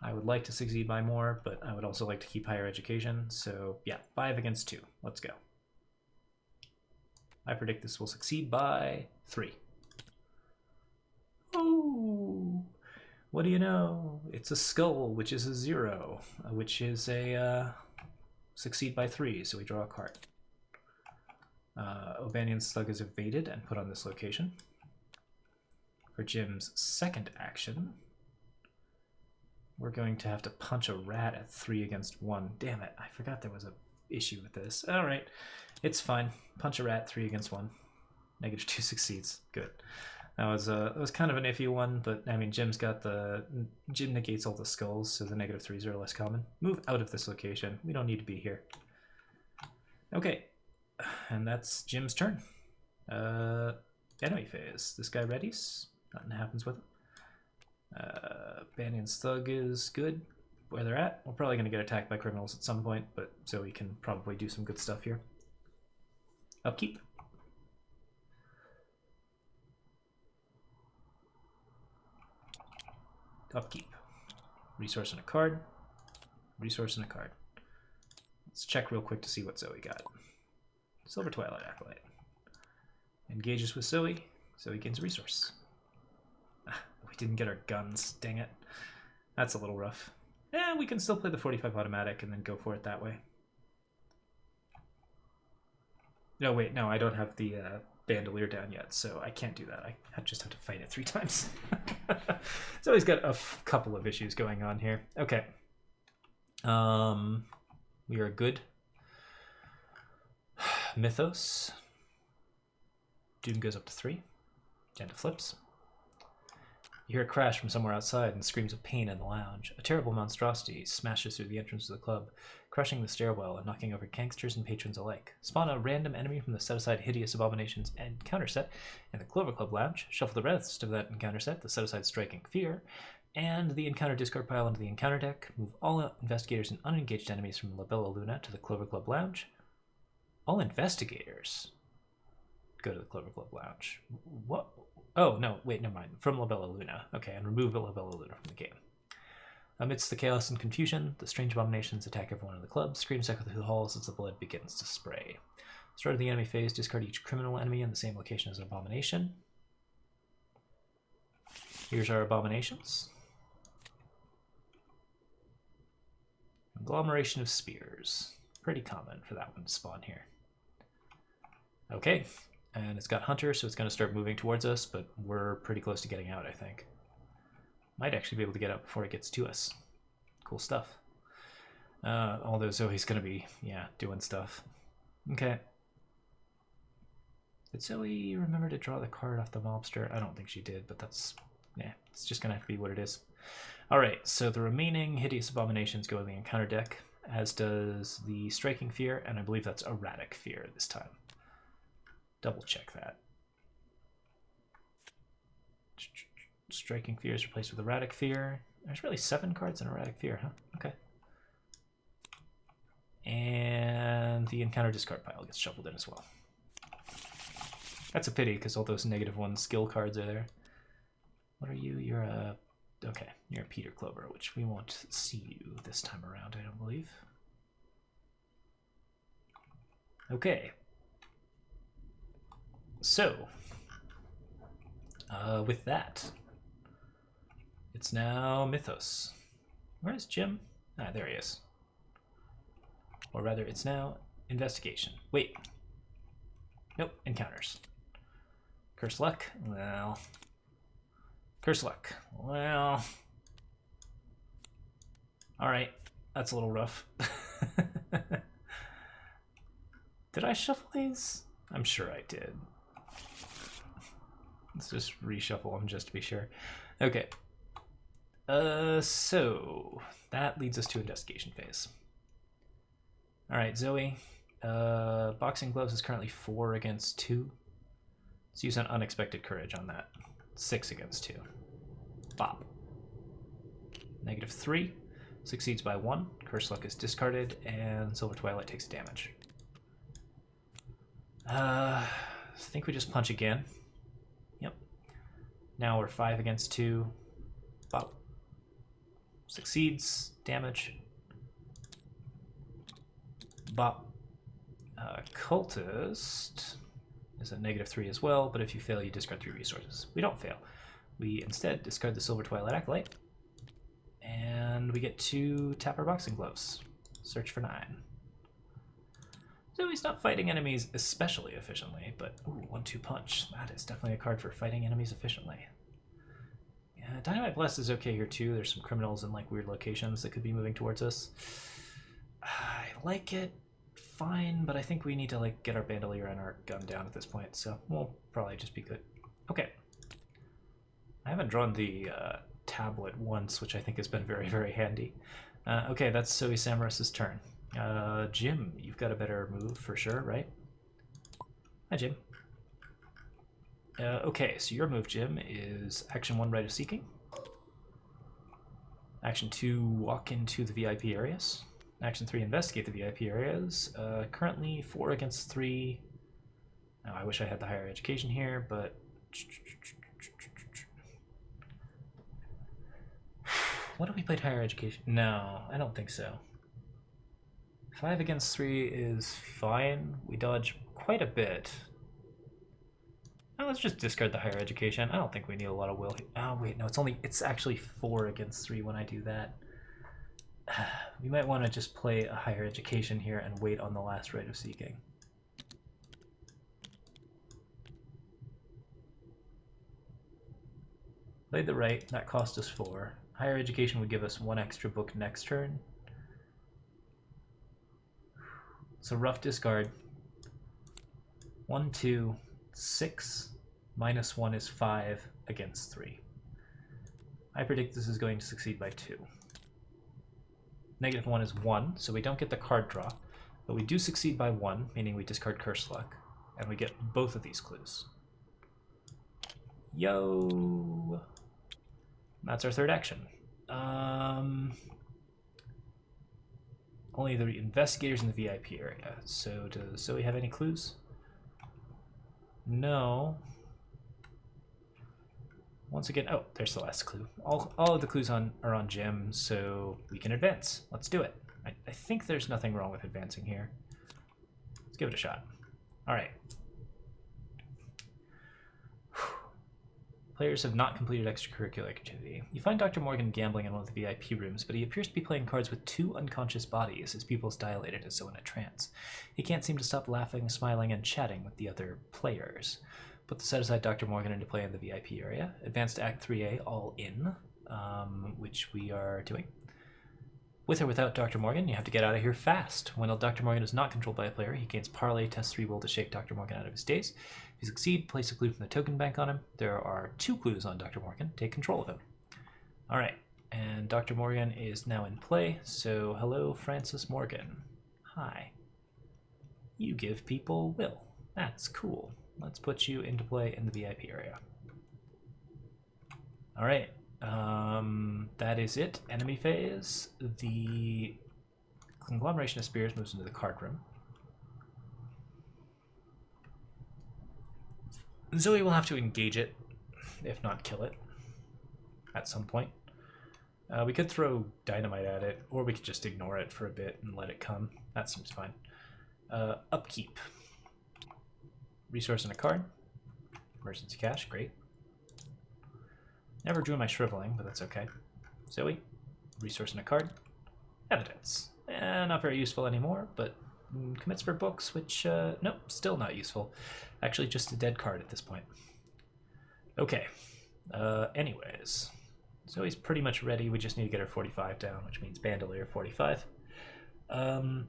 I would like to succeed by more, but I would also like to keep higher education. So yeah, 5 against 2. Let's go. I predict this will succeed by 3. Oh, what do you know? It's a skull, which is a 0, which is a succeed by 3, so we draw a card. O'Banion's Slug is evaded and put on this location. For Jim's second action, we're going to have to punch a rat at 3 against 1. Damn it, I forgot there was a issue with this. All right, it's fine. Punch a rat, 3 against 1. -2 succeeds. Good. That was kind of an iffy one, but I mean, Jim negates all the skulls, so the -3s are less common. Move out of this location. We don't need to be here. Okay, and that's Jim's turn. Enemy phase. This guy readies. Nothing happens with him. Banyan's Thug is good where they're at. We're probably going to get attacked by criminals at some point, but Zoe can probably do some good stuff here. Upkeep. Upkeep. Resource and a card. Resource and a card. Let's check real quick to see what Zoe got. Silver Twilight Acolyte. Engages with Zoe. Zoe gains a resource. We didn't get our guns. Dang it. That's a little rough. Yeah, we can still play the 45 automatic and then go for it that way. No, wait, no, I don't have the Bandolier down yet, so I can't do that. I just have to fight it 3 times. Zoe's got a couple of issues going on here. Okay. We are good. Mythos. Doom goes up to 3. Janda flips. You hear a crash from somewhere outside and screams of pain in the lounge. A terrible monstrosity smashes through the entrance of the club, crushing the stairwell and knocking over gangsters and patrons alike. Spawn a random enemy from the set-aside Hideous Abominations encounter set in the Clover Club Lounge. Shuffle the rest of that encounter set, the set-aside Striking Fear, and the encounter discard pile into the encounter deck. Move all investigators and unengaged enemies from La Bella Luna to the Clover Club Lounge. All investigators go to the Clover Club Lounge. What? Oh, no, wait, never mind. From La Bella Luna. Okay, and remove La Bella Luna from the game. Amidst the chaos and confusion, the strange abominations attack everyone in the club. Screams echo through the halls as the blood begins to spray. Start of the enemy phase, discard each criminal enemy in the same location as an abomination. Here's our abominations. Agglomeration of spears. Pretty common for that one to spawn here. Okay. And it's got Hunter, so it's going to start moving towards us, but we're pretty close to getting out, I think. Might actually be able to get out before it gets to us. Cool stuff. Although Zoe's going to be, yeah, doing stuff. Okay. Did Zoe remember to draw the card off the mobster? I don't think she did, but that's, yeah, it's just going to have to be what it is. All right, so the remaining Hideous Abominations go in the encounter deck, as does the Striking Fear, and I believe that's Erratic Fear this time. Double check that. Striking Fear is replaced with Erratic Fear. There's really 7 cards in Erratic Fear, huh? Okay. And the encounter discard pile gets shuffled in as well. That's a pity, because all those -1 skill cards are there. What are you? You're a... Okay, you're a Peter Clover, which we won't see you this time around, I don't believe. Okay. So, with that, it's now Mythos. Where's Jim? Ah, there he is. Or rather, it's now Investigation. Wait, Nope, encounters. Curse luck? Well. Curse luck. Well. Alright, that's a little rough. Did I shuffle these? I'm sure I did. Let's just reshuffle them just to be sure. Okay. So that leads us to investigation phase. Alright, Zoe. Boxing gloves is currently 4 against 2. Let's use an unexpected courage on that. 6 against 2. Bop. -3. Succeeds by 1. Curse luck is discarded, and Silver Twilight takes damage. I think we just punch again. Yep. Now we're 5 against 2. Bop. Succeeds. Damage. Bop. Cultist is a -3 as well, but if you fail, you discard 3 resources. We don't fail. We instead discard the Silver Twilight Acolyte, and we get to tap our boxing gloves. Search for 9. So he's not fighting enemies especially efficiently, but ooh, 1-2 punch. That is definitely a card for fighting enemies efficiently. Yeah, Dynamite Blast is okay here too. There's some criminals in like weird locations that could be moving towards us. I like it fine, but I think we need to like get our bandolier and our gun down at this point, so we'll probably just be good. Okay. I haven't drawn the tablet once, which I think has been very, very handy. Okay, that's Zoe Samaras' turn. Jim, you've got a better move for sure, right? Hi, Jim. Okay, so your move, Jim, is Action 1, Rite of Seeking. Action 2, walk into the VIP areas. Action 3, investigate the VIP areas. Currently 4 against 3. Now, I wish I had the higher education here, but... What if we played higher education? No, I don't think so. 5 against 3 is fine. We dodge quite a bit. Now let's just discard the higher education. I don't think we need a lot of will. Oh wait, no, it's actually 4 against 3 when I do that. We might want to just play a higher education here and wait on the last Rite of Seeking. Played the right, that cost us 4. Higher education would give us 1 extra book next turn. So rough discard. 1, 2, 6. -1 is 5 against 3. I predict this is going to succeed by 2. -1 is 1, so we don't get the card draw, but we do succeed by 1, meaning we discard Curse Luck, and we get both of these clues. Yo! That's our third action. Only the investigators in the VIP area. So does Zoe have any clues? No. Once again, oh, there's the last clue. All of the clues are on Jim, so we can advance. Let's do it. I think there's nothing wrong with advancing here. Let's give it a shot. All right. Players have not completed extracurricular activity. You find Dr. Morgan gambling in one of the VIP rooms, but he appears to be playing cards with 2 unconscious bodies, his pupils dilated as though in a trance. He can't seem to stop laughing, smiling, and chatting with the other players. Put the set-aside Dr. Morgan into play in the VIP area. Advance to Act 3A, all in, which we are doing. With or without Dr. Morgan, you have to get out of here fast. When Dr. Morgan is not controlled by a player, he gains Parlay, test 3 will to shake Dr. Morgan out of his daze. If you succeed, place a clue from the token bank on him. There are 2 clues on Dr. Morgan. Take control of him. Alright, and Dr. Morgan is now in play, so hello, Francis Morgan. Hi. You give people will. That's cool. Let's put you into play in the VIP area. Alright. That is it. Enemy phase. The Conglomeration of Spears moves into the card room. Zoe will have to engage it, if not kill it, at some point. We could throw dynamite at it, or we could just ignore it for a bit and let it come. That seems fine. Upkeep. Resource and a card. Emergency cash, great. Never drew my shriveling, but that's okay. Zoe, resource and a card. Evidence. Not very useful anymore, but commits for books, which, nope, still not useful. Actually, just a dead card at this point. Okay. Anyways. Zoe's pretty much ready. We just need to get her 45 down, which means Bandolier 45. I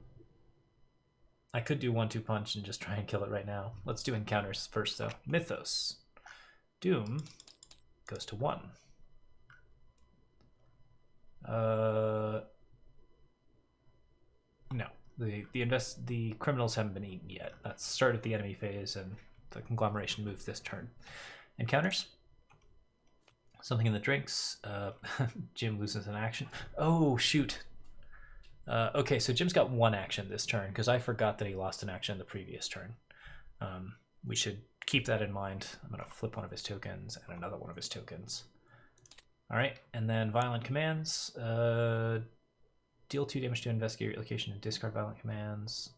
could do 1-2 punch and just try and kill it right now. Let's do encounters first, though. Mythos. Doom goes to 1. No. The criminals haven't been eaten yet. That's start of the enemy phase, and the conglomeration moves this turn. Encounters. Something in the drinks. Jim loses an action. Oh, shoot. Okay, so Jim's got 1 action this turn, because I forgot that he lost an action the previous turn. We should keep that in mind. I'm going to flip one of his tokens and another one of his tokens. Alright, and then Violent Commands. Deal 2 damage to investigate your location and discard Violent Commands.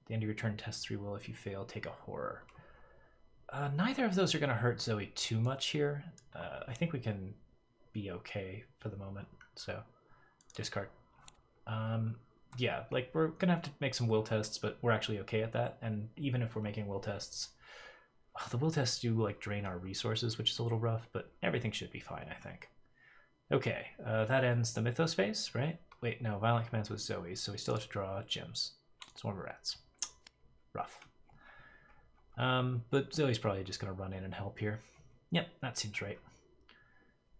At the end of your turn, test 3 will. If you fail, take a horror. Neither of those are going to hurt Zoe too much here. I think we can be okay for the moment, so discard. Yeah, like we're going to have to make some will tests, but we're actually okay at that. And even if we're making will tests, the will tests do like drain our resources, which is a little rough, but everything should be fine, I think. Okay, that ends the Mythos phase, right? Wait, no, Violent Commands was Zoe's, so we still have to draw Jim's. Swarm of Rats. Rough. But Zoe's probably just going to run in and help here. Yep, that seems right.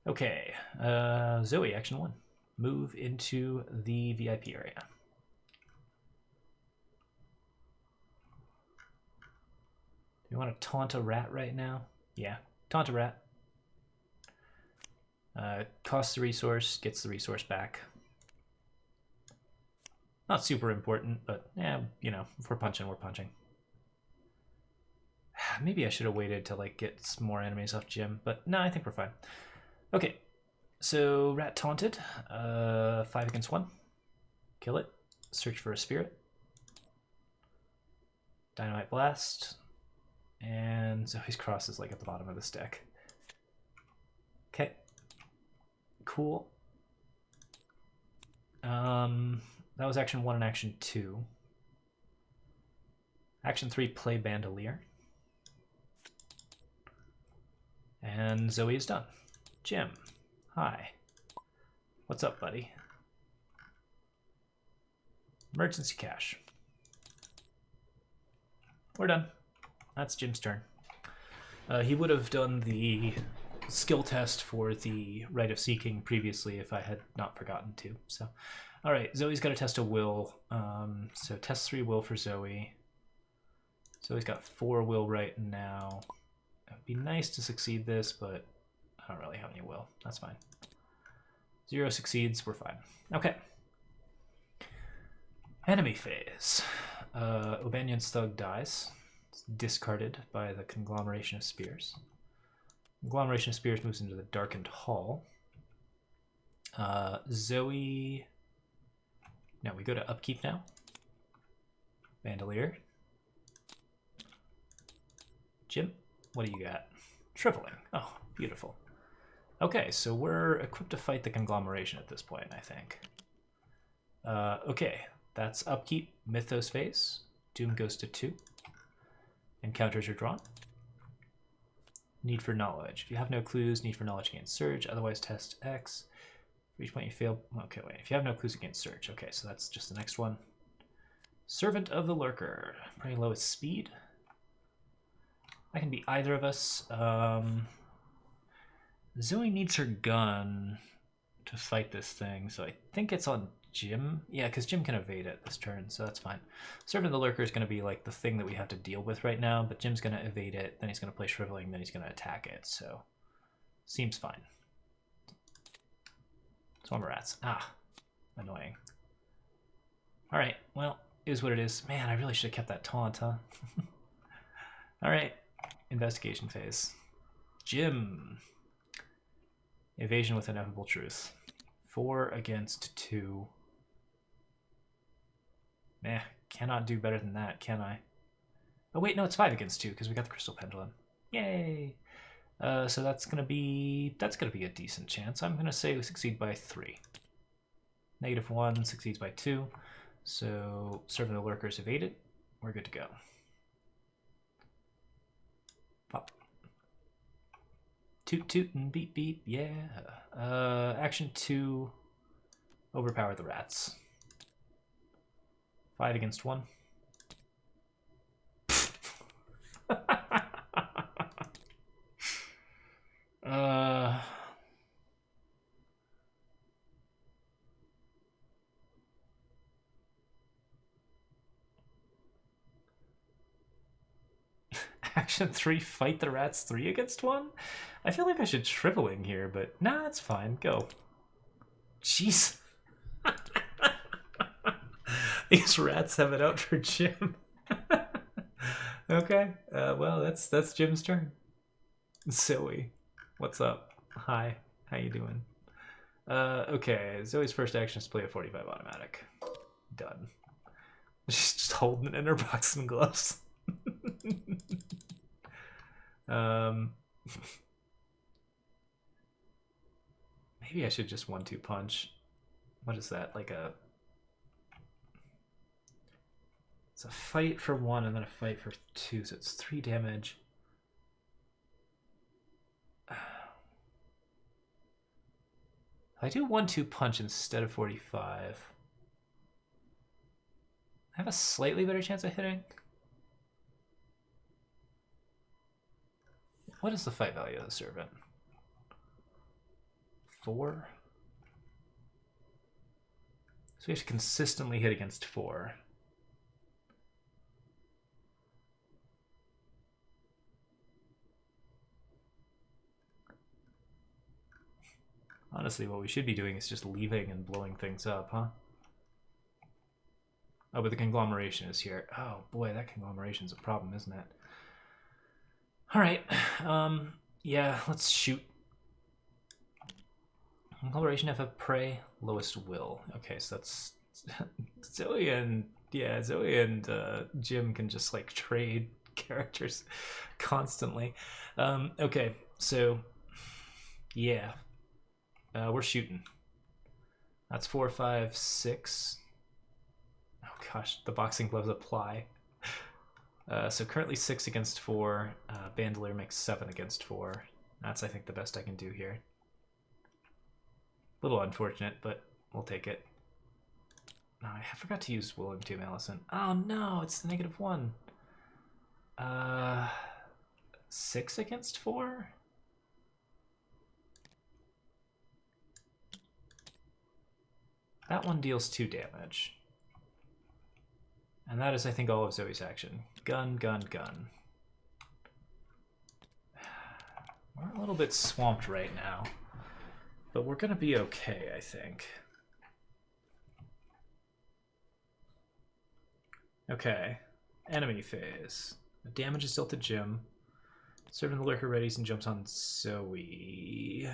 Okay, Zoe, action 1. Move into the VIP area. Do you want to taunt a rat right now? Yeah, taunt a rat. Costs the resource, gets the resource back. Not super important, but yeah, you know, if we're punching, we're punching. Maybe I should have waited to like get some more enemies off Jim, but no, I think we're fine. Okay, so rat taunted, 5 against 1. Kill it. Search for a spirit. Dynamite blast. And Zoe's cross is like at the bottom of this deck. Okay. Cool. That was action 1 and action 2. Action 3, play Bandolier. And Zoe is done. Jim, hi. What's up, buddy? Emergency cash. We're done. That's Jim's turn. He would have done the skill test for the Rite of Seeking previously if I had not forgotten to. So, all right, Zoe's got to test a will. So test 3 will for Zoe. Zoe's got 4 will right now. It would be nice to succeed this, but I don't really have any will. That's fine. 0 succeeds, we're fine. Okay. Enemy phase. O'Banion's Thug dies. It's discarded by the Conglomeration of Spears. Conglomeration of Spears moves into the Darkened Hall. Zoe... No, we go to Upkeep now. Bandolier. Jim, what do you got? Shriveling. Oh, beautiful. Okay, so we're equipped to fight the Conglomeration at this point, I think. Okay, that's Upkeep, Mythos phase. Doom goes to 2. Encounters are drawn. Need for knowledge. If you have no clues, need for knowledge against Surge. Otherwise, test X. For each point you fail. Okay, wait. If you have no clues against Surge. Okay, so that's just the next one. Servant of the Lurker. Pretty lowest speed. I can be either of us. Zoe needs her gun to fight this thing, so I think it's on Jim. Yeah, because Jim can evade it this turn, so that's fine. Servant of the Lurker is going to be like the thing that we have to deal with right now, but Jim's going to evade it, then he's going to play Shriveling, then he's going to attack it, so seems fine. Swarm of Rats. Ah, annoying. Alright, well, is what it is. Man, I really should have kept that taunt, huh? Alright, investigation phase. Jim. Evasion with Ineffable Truth. 4 against 2. Meh, cannot do better than that, can I? Oh wait, no, it's 5 against 2 because we got the Crystal Pendulum. Yay! So that's gonna be a decent chance. I'm gonna say we succeed by 3. -1 succeeds by 2. So, Servant of the Lurkers evaded. We're good to go. Pop. Toot toot and beep beep, yeah. Action 2. Overpower the rats. 5 against 1. Action 3, fight the rats 3 against 1? I feel like I should tripling here, but nah, it's fine. Go. Jeez. These rats have it out for Jim. Okay, well, that's Jim's turn. Zoe, what's up? Hi, how you doing? Okay, Zoe's first action is to play a 45 automatic. Done. She's just holding it in her boxing gloves. Maybe I should just 1-2 punch. What is that? Like a... It's a fight for 1 and then a fight for 2, so it's 3 damage. I do 1-2 punch instead of 45. I have a slightly better chance of hitting. What is the fight value of the servant? 4? So we have to consistently hit against 4. Honestly, what we should be doing is just leaving and blowing things up, huh? Oh, but the conglomeration is here. Oh boy, that conglomeration's a problem, isn't it? Alright, yeah, let's shoot. Conglomeration have a prey, lowest will. Okay, so that's... Zoe and Jim can just like trade characters constantly. Okay, so yeah. We're shooting. That's 4, 5, 6. Oh gosh, the boxing gloves apply. So currently 6 against 4. Bandolier makes 7 against 4. That's, I think, the best I can do here. A little unfortunate, but we'll take it. No, I forgot to use Willing to, Allison. Oh no, it's the -1. 6 against 4? That one deals 2 damage. And that is, I think, all of Zoe's action. Gun, gun, gun. We're a little bit swamped right now, but we're gonna be okay, I think. Okay, enemy phase. The damage is dealt to Jim. Servant of the Lurker readies and jumps on Zoe.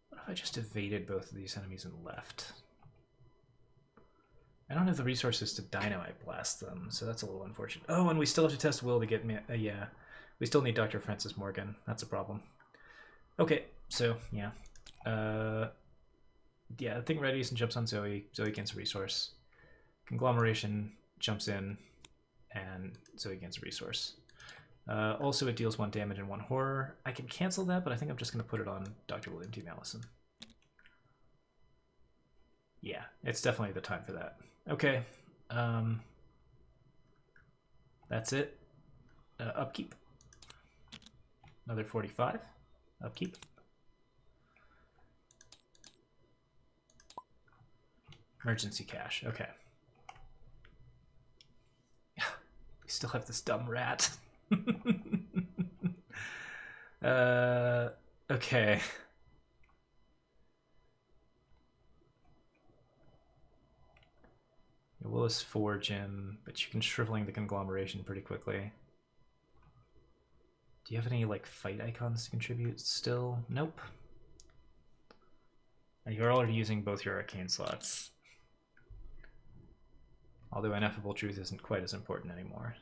What if I just evaded both of these enemies and left? I don't have the resources to dynamite blast them, so that's a little unfortunate. Oh, and we still have to test will to get yeah. We still need Dr. Francis Morgan. That's a problem. Okay, so yeah. Yeah, the thing readies and jumps on Zoe. Zoe gains a resource. Conglomeration jumps in, and Zoe gains a resource. Also, it deals 1 damage and 1 horror. I can cancel that, but I think I'm just going to put it on Dr. William T. Mallison. Yeah, it's definitely the time for that. Okay. That's it. Upkeep. Another 45. Upkeep. Emergency cash. Okay. We still have this dumb rat. Okay. Will is 4, Jim, but you can shriveling the conglomeration pretty quickly. Do you have any like fight icons to contribute still? Nope. You're already using both your arcane slots. Although Ineffable Truth isn't quite as important anymore.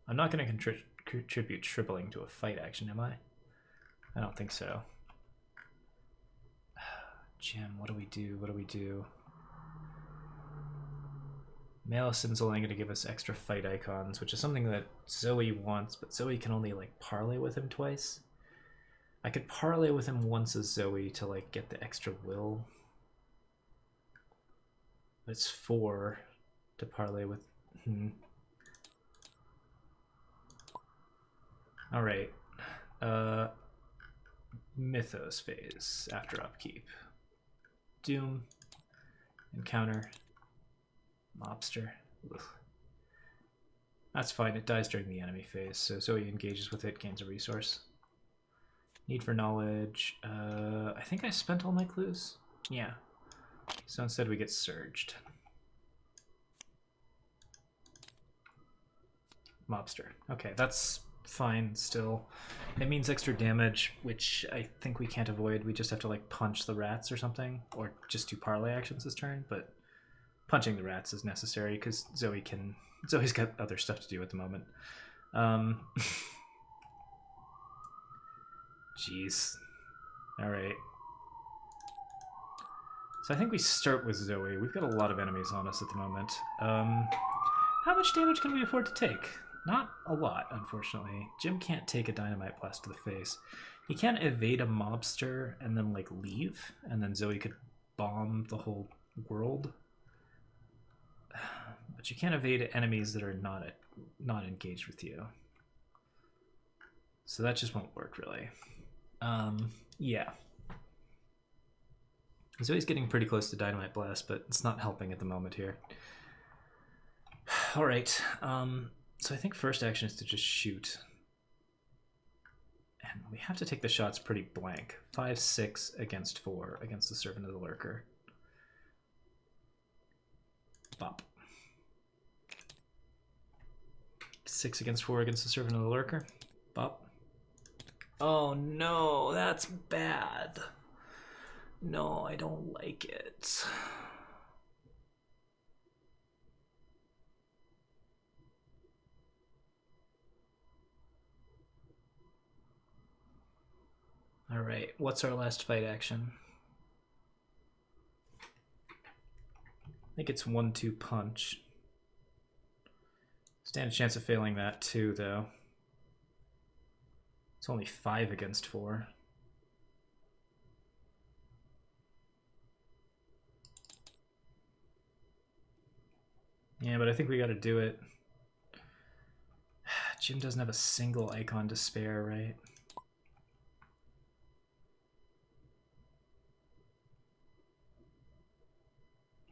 I'm not going to contribute tripling to a fight action, am I? I don't think so. Jim, what do we do? What do we do? Maleison's only going to give us extra fight icons, which is something that Zoe wants, but Zoe can only like parlay with him twice. I could parlay with him once as Zoe to like get the extra will. But it's 4 to parlay with. Alright. Mythos phase after upkeep. Doom. Encounter. Mobster. Ugh. That's fine, it dies during the enemy phase, so Zoe engages with it, gains a resource. Need for knowledge. I think I spent all my clues. Yeah. So instead we get surged. Mobster. Okay, that's fine still. It means extra damage, which I think we can't avoid. We just have to like punch the rats or something, or just do parlay actions this turn, but punching the rats is necessary because Zoe's got other stuff to do at the moment. Jeez. Alright. So I think we start with Zoe. We've got a lot of enemies on us at the moment. How much damage can we afford to take? Not a lot, unfortunately. Jim can't take a dynamite blast to the face. He can't evade a mobster and then like leave, and then Zoe could bomb the whole world. But you can't evade enemies that are not engaged with you. So that just won't work really. Yeah. Zoe's getting pretty close to dynamite blast, but it's not helping at the moment here. All right. So I think first action is to just shoot. And we have to take the shots pretty blank. 5, 6 against 4 against the Servant of the Lurker. Bop. 6 against 4 against the Servant of the Lurker. Bop. Oh no, that's bad. No, I don't like it. All right, what's our last fight action? I think it's 1-2 punch. Stand a chance of failing that too, though. It's only 5 against 4. Yeah, but I think we gotta do it. Jim doesn't have a single icon to spare, right?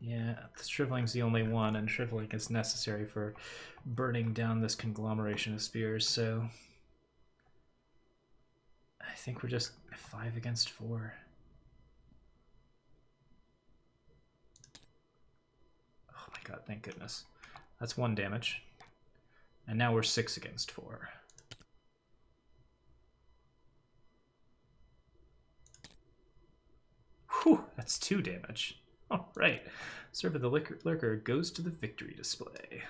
Yeah, Shriveling's the only one, and Shriveling is necessary for burning down this conglomeration of spears, so I think we're just 5 against 4. Oh my god, thank goodness. That's 1 damage. And now we're 6 against 4. Whew, that's 2 damage. All right. Servant of the Lurker goes to the victory display.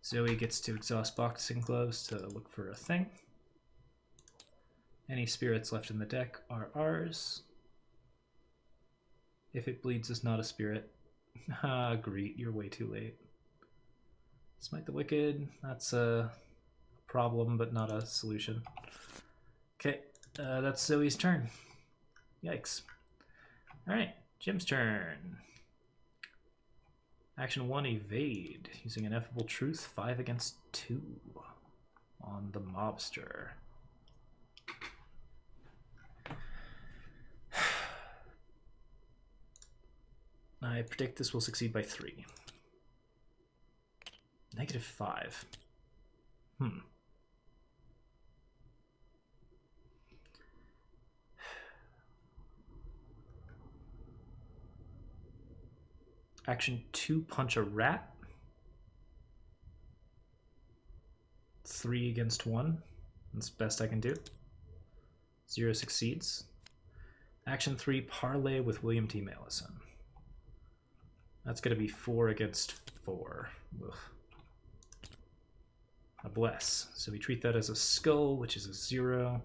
Zoe gets to exhaust boxing gloves to look for a thing. Any spirits left in the deck are ours. If it bleeds is not a spirit. Ah, great, you're way too late. Smite the Wicked, that's a problem, but not a solution. Okay, that's Zoe's turn. Yikes. Alright, Jim's turn. Action 1, evade. Using Ineffable Truth, 5 against 2 on the mobster. I predict this will succeed by 3. -5. Action 2, punch a rat. 3 against 1. That's the best I can do. 0 succeeds. Action 3, parlay with William T. Maleison. That's going to be 4 against 4. Ugh. A bless. So we treat that as a skull, which is a 0.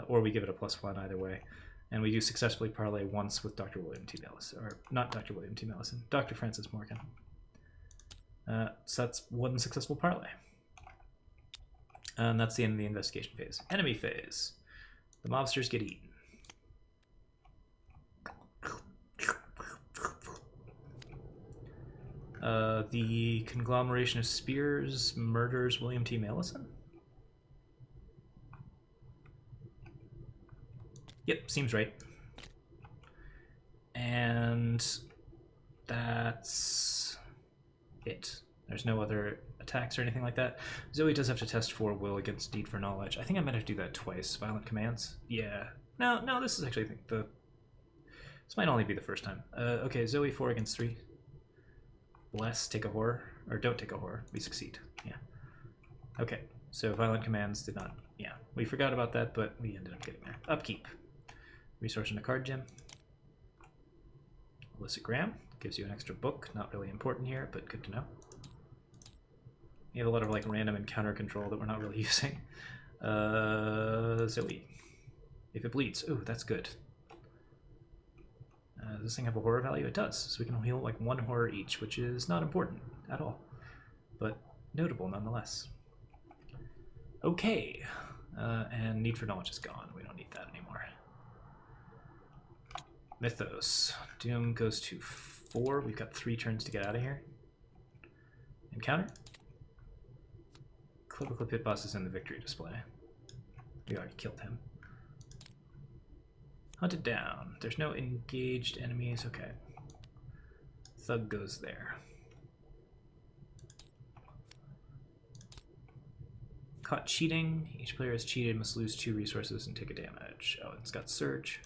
Or we give it a +1 either way. And we do successfully parlay once with Dr. William T. Mellison, or not Dr. William T. Mellison, Dr. Francis Morgan. So that's one successful parlay. And that's the end of the investigation phase. Enemy phase. The mobsters get eaten. The conglomeration of Spears murders William T. Mellison? Yep, seems right. And that's it. There's no other attacks or anything like that. Zoe does have to test for will against deed for knowledge. I think I might have to do that twice. Violent commands? Yeah. No, this is actually, I think, this might only be the first time. Okay, Zoe 4 against 3. Bless, take a horror. Or don't take a horror. We succeed. Yeah. Okay, so violent commands did not... Yeah, we forgot about that, but we ended up getting there. Upkeep. Resource in a card gem. Illicit Gram. Gives you an extra book. Not really important here, but good to know. You have a lot of like random encounter control that we're not really using. Zoe. If it bleeds. Ooh, that's good. Does this thing have a horror value? It does. So we can heal like 1 horror each, which is not important at all. But notable nonetheless. Okay. And need for knowledge is gone. We don't need that anymore. Mythos. Doom goes to 4. We've got 3 turns to get out of here. Encounter. Clovercliff Pit Boss is in the victory display. We already killed him. Hunted down. There's no engaged enemies. Okay. Thug goes there. Caught cheating. Each player has cheated, must lose 2 resources and take a damage. Oh, it's got Surge.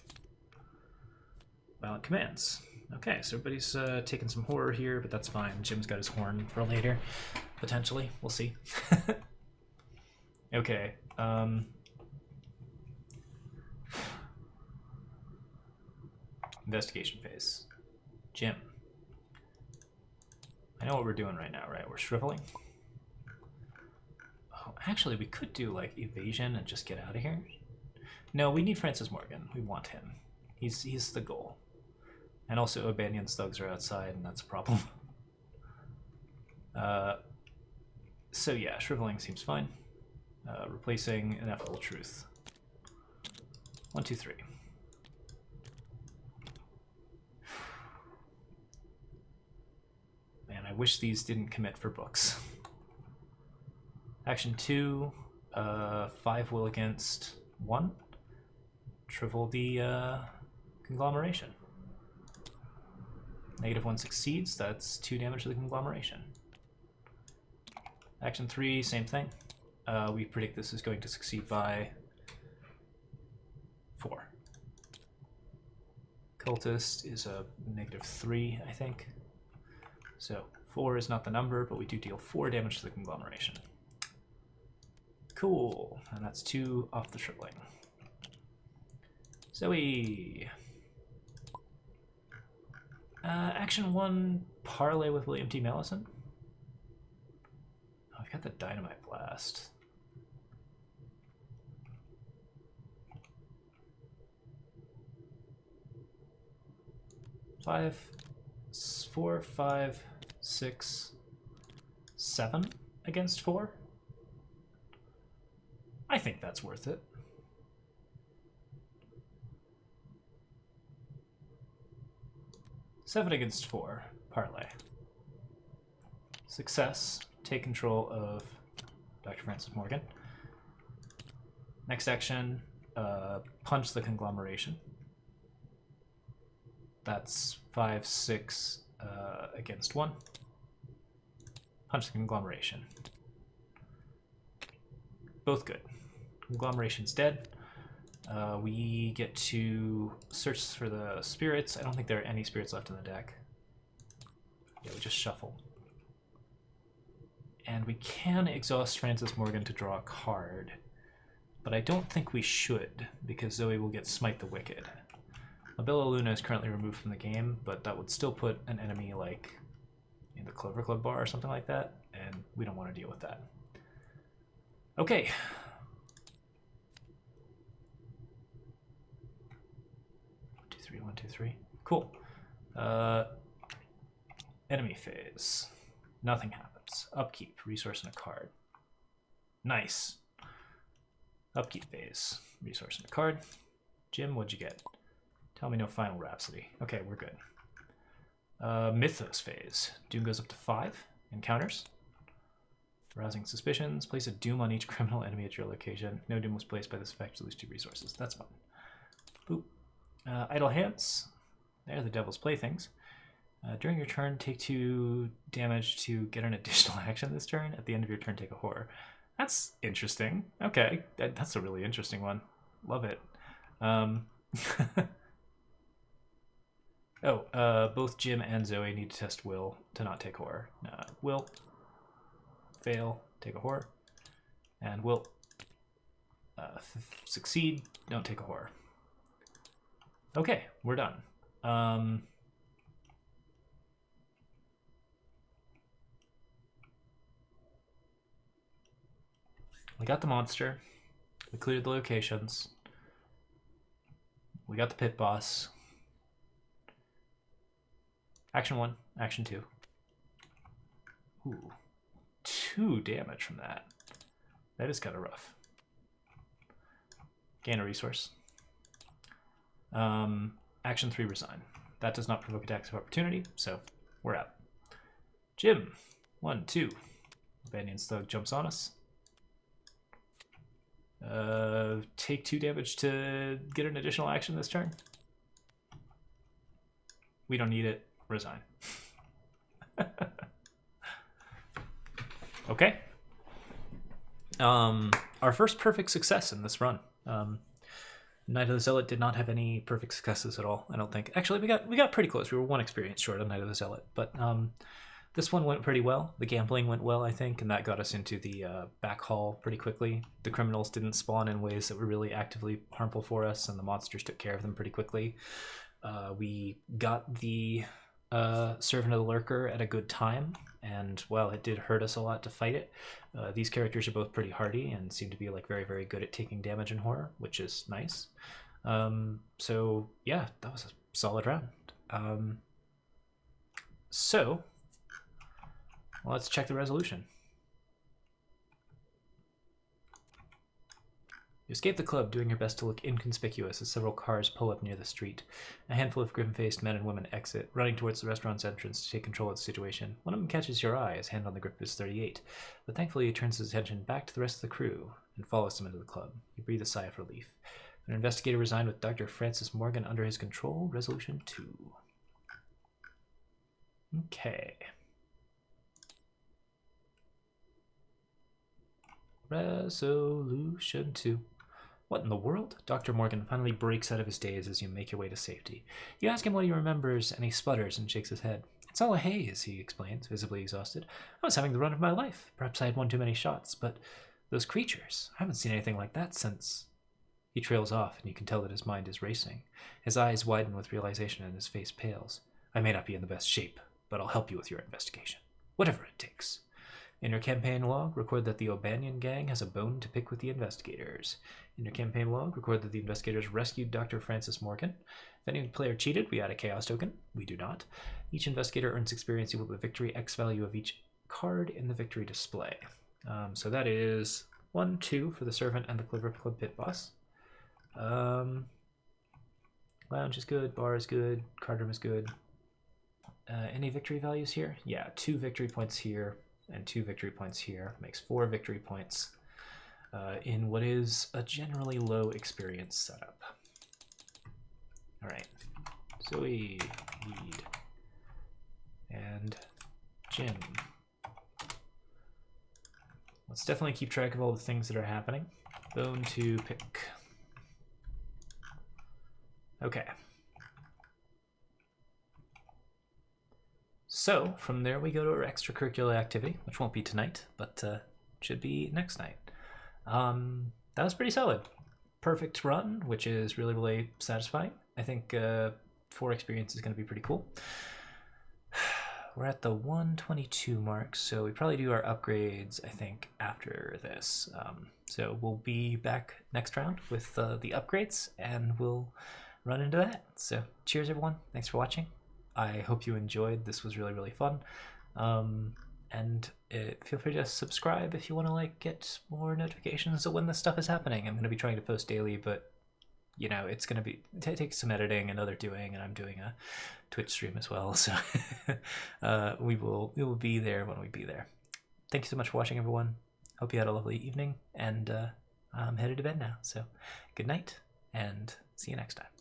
Violent commands. Okay, so everybody's taking some horror here, but that's fine. Jim's got his horn for later, potentially. We'll see. Okay. Investigation phase. Jim. I know what we're doing right now, right? We're shriveling. Oh, actually, we could do like evasion and just get out of here. No, we need Francis Morgan. We want him. He's the goal. And also O'Banion's thugs are outside, and that's a problem. So yeah, shriveling seems fine. Replacing Ineffable Truth. 1, 2, 3. Man, I wish these didn't commit for books. Action 2, 5 will against 1. Shrivel the conglomeration. -1 succeeds, that's 2 damage to the conglomeration. Action 3, same thing. We predict this is going to succeed by 4. Cultist is a -3, I think. So 4 is not the number, but we do deal 4 damage to the conglomeration. Cool, and that's 2 off the shriveling. Zoe. Action 1, parlay with William T. Mellison. Oh, I've got the Dynamite Blast. Five, 4, 5, 6, 7 against 4. I think that's worth it. Seven against 4, parlay. Success, take control of Dr. Francis Morgan. Next action, punch the conglomeration. That's 5, 6 against 1. Punch the conglomeration. Both good. Conglomeration's dead. We get to search for the spirits. I don't think there are any spirits left in the deck. Yeah, we just shuffle. And we can exhaust Francis Morgan to draw a card, but I don't think we should, because Zoe will get Smite the Wicked. Labella Luna is currently removed from the game, but that would still put an enemy like in the Clover Club bar or something like that, and we don't want to deal with that. Okay. Cool. Enemy phase. Nothing happens. Upkeep. Resource and a card. Nice. Upkeep phase. Resource and a card. Jim, what'd you get? Tell me no Final Rhapsody. Okay, we're good. Mythos phase. Doom goes up to 5. Encounters. Arousing suspicions. Place a Doom on each criminal enemy at your location. If no Doom was placed by this effect, you lose 2 resources. That's fun. Boop. Idle hands. They're the devil's playthings. During your turn, take 2 damage to get an additional action this turn. At the end of your turn, take a horror. That's interesting. Okay, that's a really interesting one. Love it. Both Jim and Zoe need to test Will to not take horror. Will. Fail, take a horror. And Will. Succeed, don't take a horror. Okay, we're done. We got the monster. We cleared the locations. We got the pit boss. Action 1, action 2. Ooh, 2 damage from that. That is kind of rough. Gain a resource. Action 3, resign. That does not provoke attacks of opportunity, so we're out. Jim, 1, 2. Banyan's Thug jumps on us. Take 2 damage to get an additional action this turn. We don't need it. Resign. Okay. Our first perfect success in this run. Night of the Zealot did not have any perfect successes at all, I don't think. Actually, we got pretty close. We were 1 experience short on Night of the Zealot, but this one went pretty well. The gambling went well, I think, and that got us into the back hall pretty quickly. The criminals didn't spawn in ways that were really actively harmful for us, and the monsters took care of them pretty quickly. We got the Servant of the Lurker at a good time, and while it did hurt us a lot to fight it, these characters are both pretty hardy and seem to be like very, very good at taking damage in horror, which is nice. So yeah, that was a solid round. So let's check the resolution. You escape the club, doing your best to look inconspicuous as several cars pull up near the street. A handful of grim-faced men and women exit, running towards the restaurant's entrance to take control of the situation. One of them catches your eye, his hand on the grip is 38, but thankfully he turns his attention back to the rest of the crew and follows them into the club. You breathe a sigh of relief. An investigator resigned with Dr. Francis Morgan under his control. Resolution 2. Okay. Resolution 2. What in the world? Dr. Morgan finally breaks out of his daze as you make your way to safety. You ask him what he remembers, and he sputters and shakes his head. It's all a haze, he explains, visibly exhausted. I was having the run of my life. Perhaps I had one too many shots, but those creatures, I haven't seen anything like that since... He trails off, and you can tell that his mind is racing. His eyes widen with realization, and his face pales. I may not be in the best shape, but I'll help you with your investigation. Whatever it takes. In your campaign log, record that the O'Banion gang has a bone to pick with the investigators. In your campaign log, record that the investigators rescued Dr. Francis Morgan. If any player cheated, we add a chaos token. We do not. Each investigator earns experience equal to the victory X value of each card in the victory display. So that is 1, 2 for the Servant and the Clever Club Pit Boss. Lounge is good, bar is good, card room is good. Any victory values here? Yeah, 2 victory points here and 2 victory points here. Makes 4 victory points in what is a generally low experience setup. All right, Zoe, lead, and Jim. Let's definitely keep track of all the things that are happening. Bone to pick. Okay. So from there we go to our extracurricular activity, which won't be tonight, but should be next night. That was pretty solid. Perfect run, which is really, really satisfying. I think 4 experience is going to be pretty cool. We're at the 122 mark, so we probably do our upgrades, I think, after this. So we'll be back next round with the upgrades, and we'll run into that. So cheers, everyone. Thanks for watching. I hope you enjoyed. This was really, really fun. And feel free to subscribe if you want to like get more notifications of when this stuff is happening. I'm going to be trying to post daily, but you know, it's going to be take some editing and other doing, and I'm doing a Twitch stream as well. So we will be there when we be there. Thank you so much for watching, everyone. Hope you had a lovely evening, and I'm headed to bed now. So good night, and see you next time.